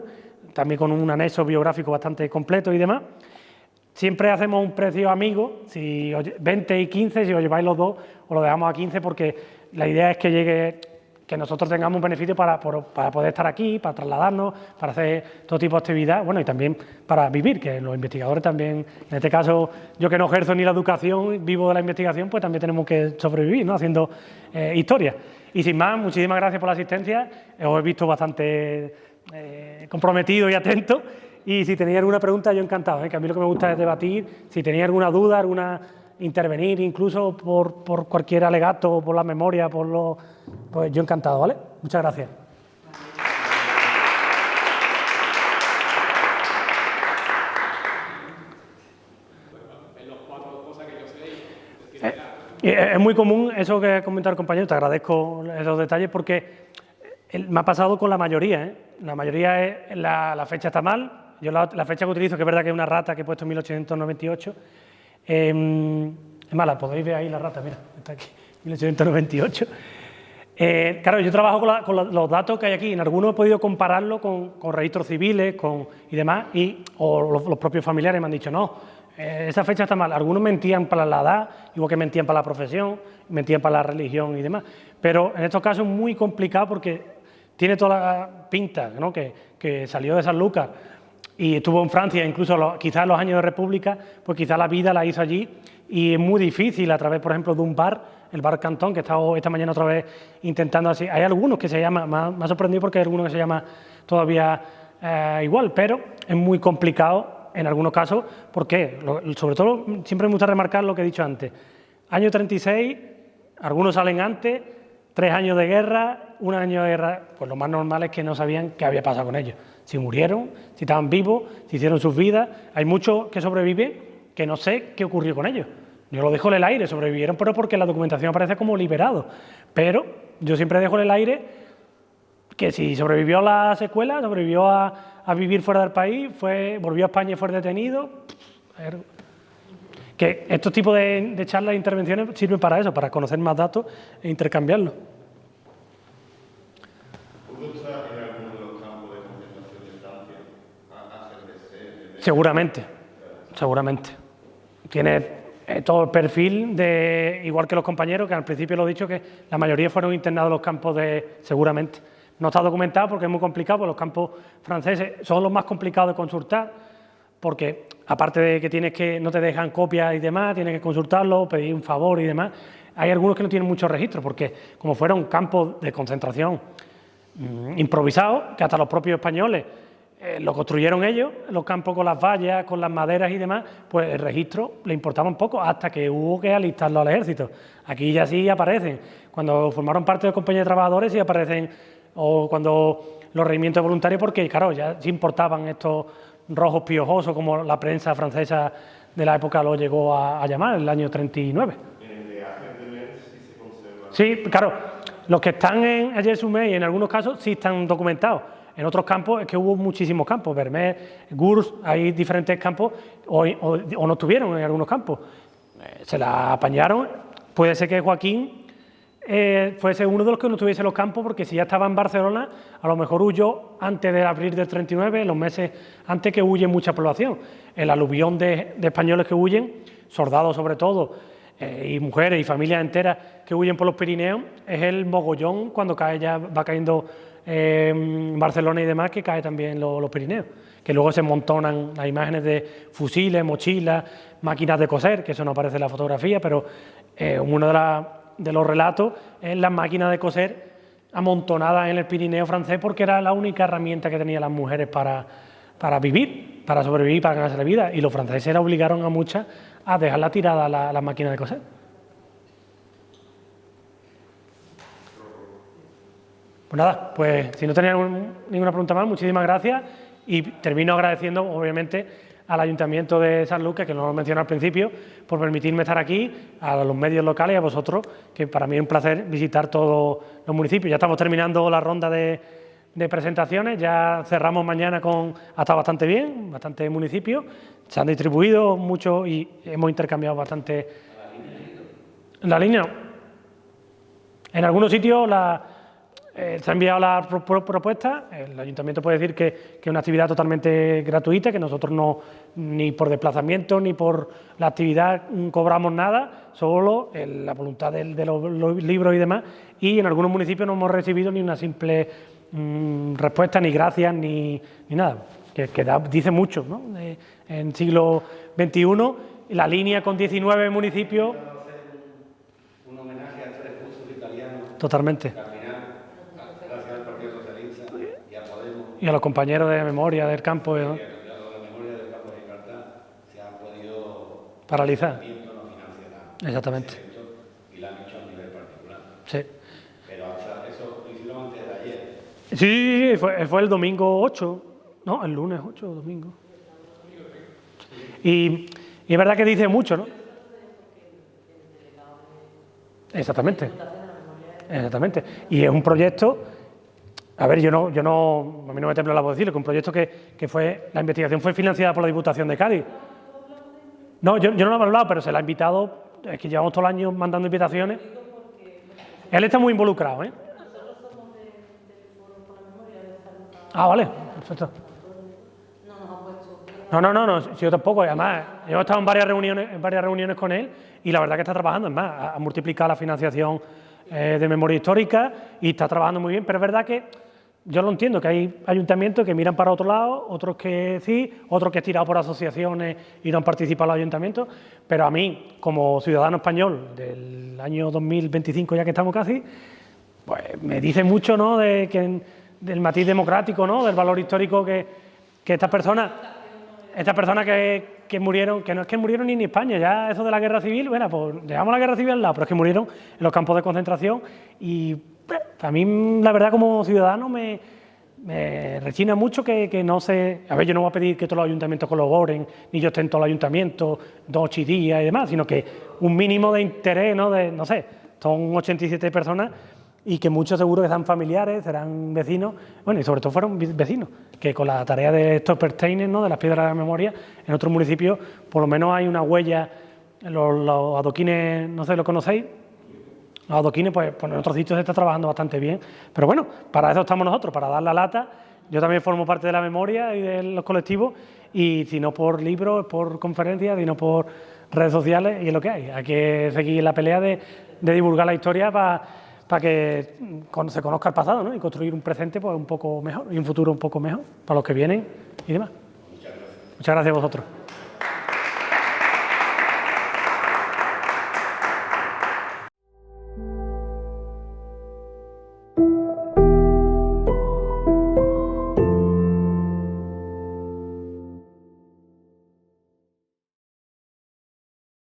también con un anexo biográfico bastante completo y demás. Siempre hacemos un precio amigo, 20 y 15, si os lleváis los dos, os lo dejamos a 15, porque la idea es que nosotros tengamos un beneficio para poder estar aquí, para trasladarnos, para hacer todo tipo de actividad, bueno, y también para vivir, que los investigadores también, en este caso, yo que no ejerzo ni la educación, vivo de la investigación, pues también tenemos que sobrevivir, ¿no? Haciendo historia. Y sin más, muchísimas gracias por la asistencia, os he visto bastante comprometido y atento. Y si tenéis alguna pregunta, yo encantado, que a mí lo que me gusta es debatir. Si tenéis alguna duda, intervenir, incluso por cualquier alegato, por la memoria, pues yo encantado, ¿vale? Muchas gracias. Es muy común eso que ha comentado el compañero, te agradezco esos detalles porque me ha pasado con la mayoría, ¿eh? La mayoría es la fecha está mal. Yo la fecha que utilizo, que es verdad que es una rata que he puesto en 1898, es mala, podéis ver ahí la rata, mira, está aquí, 1898. Claro, yo trabajo con los datos que hay aquí, en algunos he podido compararlo con registros civiles y demás, o los propios familiares me han dicho, no, esa fecha está mal. Algunos mentían para la edad, igual que mentían para la profesión, mentían para la religión y demás, pero en estos casos es muy complicado porque tiene toda la pinta, ¿no? que salió de San Lucas y estuvo en Francia, incluso quizás los años de República, pues quizás la vida la hizo allí y es muy difícil a través, por ejemplo, de un bar, el bar Cantón, que he estado esta mañana otra vez intentando así. Hay algunos que se llaman, me ha sorprendido porque hay algunos que se llaman todavía igual, pero es muy complicado en algunos casos. ¿Por qué? Sobre todo, siempre me gusta remarcar lo que he dicho antes. Año 36, algunos salen antes, 3 años de guerra, 1 año de guerra, pues lo más normal es que no sabían qué había pasado con ellos. Si murieron, si estaban vivos, si hicieron sus vidas. Hay muchos que sobreviven que no sé qué ocurrió con ellos. Yo lo dejo en el aire, sobrevivieron, pero porque la documentación aparece como liberados. Pero yo siempre dejo en el aire que si sobrevivió a la secuela, sobrevivió a vivir fuera del país, volvió a España y fue detenido. Que estos tipos de charlas e intervenciones sirven para eso, para conocer más datos e intercambiarlos. ¿Pudo estar en alguno de los campos de concentración de Francia antes de Seguramente, seguramente. Tiene todo el perfil de, igual que los compañeros, que al principio lo he dicho, que la mayoría fueron internados en los campos seguramente. No está documentado porque es muy complicado, porque los campos franceses son los más complicados de consultar, porque aparte de que no te dejan copias y demás, tienes que consultarlo, pedir un favor y demás, hay algunos que no tienen muchos registros, porque como fueron campos de concentración improvisados, que hasta los propios españoles lo construyeron ellos, los campos con las vallas, con las maderas y demás, pues el registro le importaba un poco hasta que hubo que alistarlo al ejército. Aquí ya sí aparecen. Cuando formaron parte de compañías de trabajadores sí aparecen, o cuando los regimientos voluntarios, porque claro, ya sí importaban estos rojos piojosos, como la prensa francesa de la época lo llegó a llamar, el año 39. En el de Agen de Lens sí se conserva. Sí, claro, los que están en Ayer-sur-Mer, en algunos casos sí están documentados. En otros campos es que hubo muchísimos campos, Vermelles, Gurs, hay diferentes campos, o no estuvieron en algunos campos. Se la apañaron. Puede ser que Joaquín fuese uno de los que no estuviese en los campos, porque si ya estaba en Barcelona, a lo mejor huyó antes del abril del 39, los meses antes, que huye mucha población. El aluvión de españoles que huyen, soldados sobre todo, y mujeres y familias enteras que huyen por los Pirineos, es el mogollón cuando ya va cayendo Barcelona y demás, que cae también los Pirineos, que luego se montonan las imágenes de fusiles, mochilas, máquinas de coser, que eso no aparece en la fotografía, pero uno de los relatos es las máquinas de coser amontonadas en el Pirineo francés, porque era la única herramienta que tenían las mujeres para vivir, para sobrevivir, para ganarse la vida, y los franceses la obligaron a muchas a dejarla tirada la máquina de coser. Pues nada, pues si no tenían ninguna pregunta más, muchísimas gracias, y termino agradeciendo, obviamente, al Ayuntamiento de Sanlúcar, que no lo mencioné al principio, por permitirme estar aquí, a los medios locales y a vosotros, que para mí es un placer visitar todos los municipios. Ya estamos terminando la ronda de presentaciones, ya cerramos mañana ha estado bastante bien, bastantes municipios, se han distribuido muchos y hemos intercambiado bastante. La línea no. En algunos sitios se ha enviado la propuesta, el Ayuntamiento puede decir que es una actividad totalmente gratuita, que nosotros no, ni por desplazamiento ni por la actividad cobramos nada, solo la voluntad de los libros y demás, y en algunos municipios no hemos recibido ni una simple respuesta, ni gracias, ni nada, que dice mucho, ¿no? En siglo XXI, la línea con 19 municipios. Un homenaje a tres cursos italianos. Totalmente. Gracias al Partido Socialista y a Podemos. Y a los compañeros de memoria del campo, ¿no? Y a la memoria del campo de Gibraltar se han podido paralizar. No financiará. Exactamente. Y lo han hecho a nivel particular. Sí. Pero eso lo hicieron antes de ayer. Sí, fue el domingo 8, no, el lunes 8 o domingo. Y es verdad que dice mucho, ¿no? Exactamente. Exactamente. Y es un proyecto, a ver, a mí no me tembla la voz decirlo, que un proyecto que la investigación fue financiada por la Diputación de Cádiz. No, yo no lo he hablado, pero se la ha invitado, es que llevamos todo el año mandando invitaciones. Él está muy involucrado, ¿eh? Ah, vale, perfecto. No, si yo tampoco, además, yo he estado en varias reuniones con él, y la verdad que está trabajando, es más, ha multiplicado la financiación de memoria histórica y está trabajando muy bien, pero es verdad que yo lo entiendo, que hay ayuntamientos que miran para otro lado, otros que sí, otros que es tirado por asociaciones y no han participado los ayuntamientos, pero a mí, como ciudadano español del año 2025, ya que estamos casi, pues me dice mucho, ¿no?, de del matiz democrático, ¿no? Del valor histórico que estas personas que murieron, que no es que murieron ni en España, ya eso de la guerra civil, bueno, pues dejamos la guerra civil al lado, pero es que murieron en los campos de concentración y a mí, la verdad, como ciudadano me rechina mucho que no se... A ver, yo no voy a pedir que todos los ayuntamientos colaboren, ni yo esté en todos los ayuntamientos, 2 8 días y demás, sino que un mínimo de interés, ¿no? No sé, son 87 personas y que muchos seguro que serán familiares, serán vecinos, bueno, y sobre todo fueron vecinos, que con la tarea de estos Stolpersteiner, ¿no? De las piedras de la memoria, en otros municipios por lo menos hay una huella, los adoquines, no sé, ¿lo conocéis? Los adoquines, pues en otros sitios se está trabajando bastante bien, pero bueno, para eso estamos nosotros, para dar la lata. Yo también formo parte de la memoria y de los colectivos, y si no por libros, por conferencias, y no por redes sociales, y es lo que hay. Hay que seguir la pelea de divulgar la historia para que se conozca el pasado, ¿no? Y construir un presente pues un poco mejor y un futuro un poco mejor para los que vienen y demás. Muchas gracias a vosotros.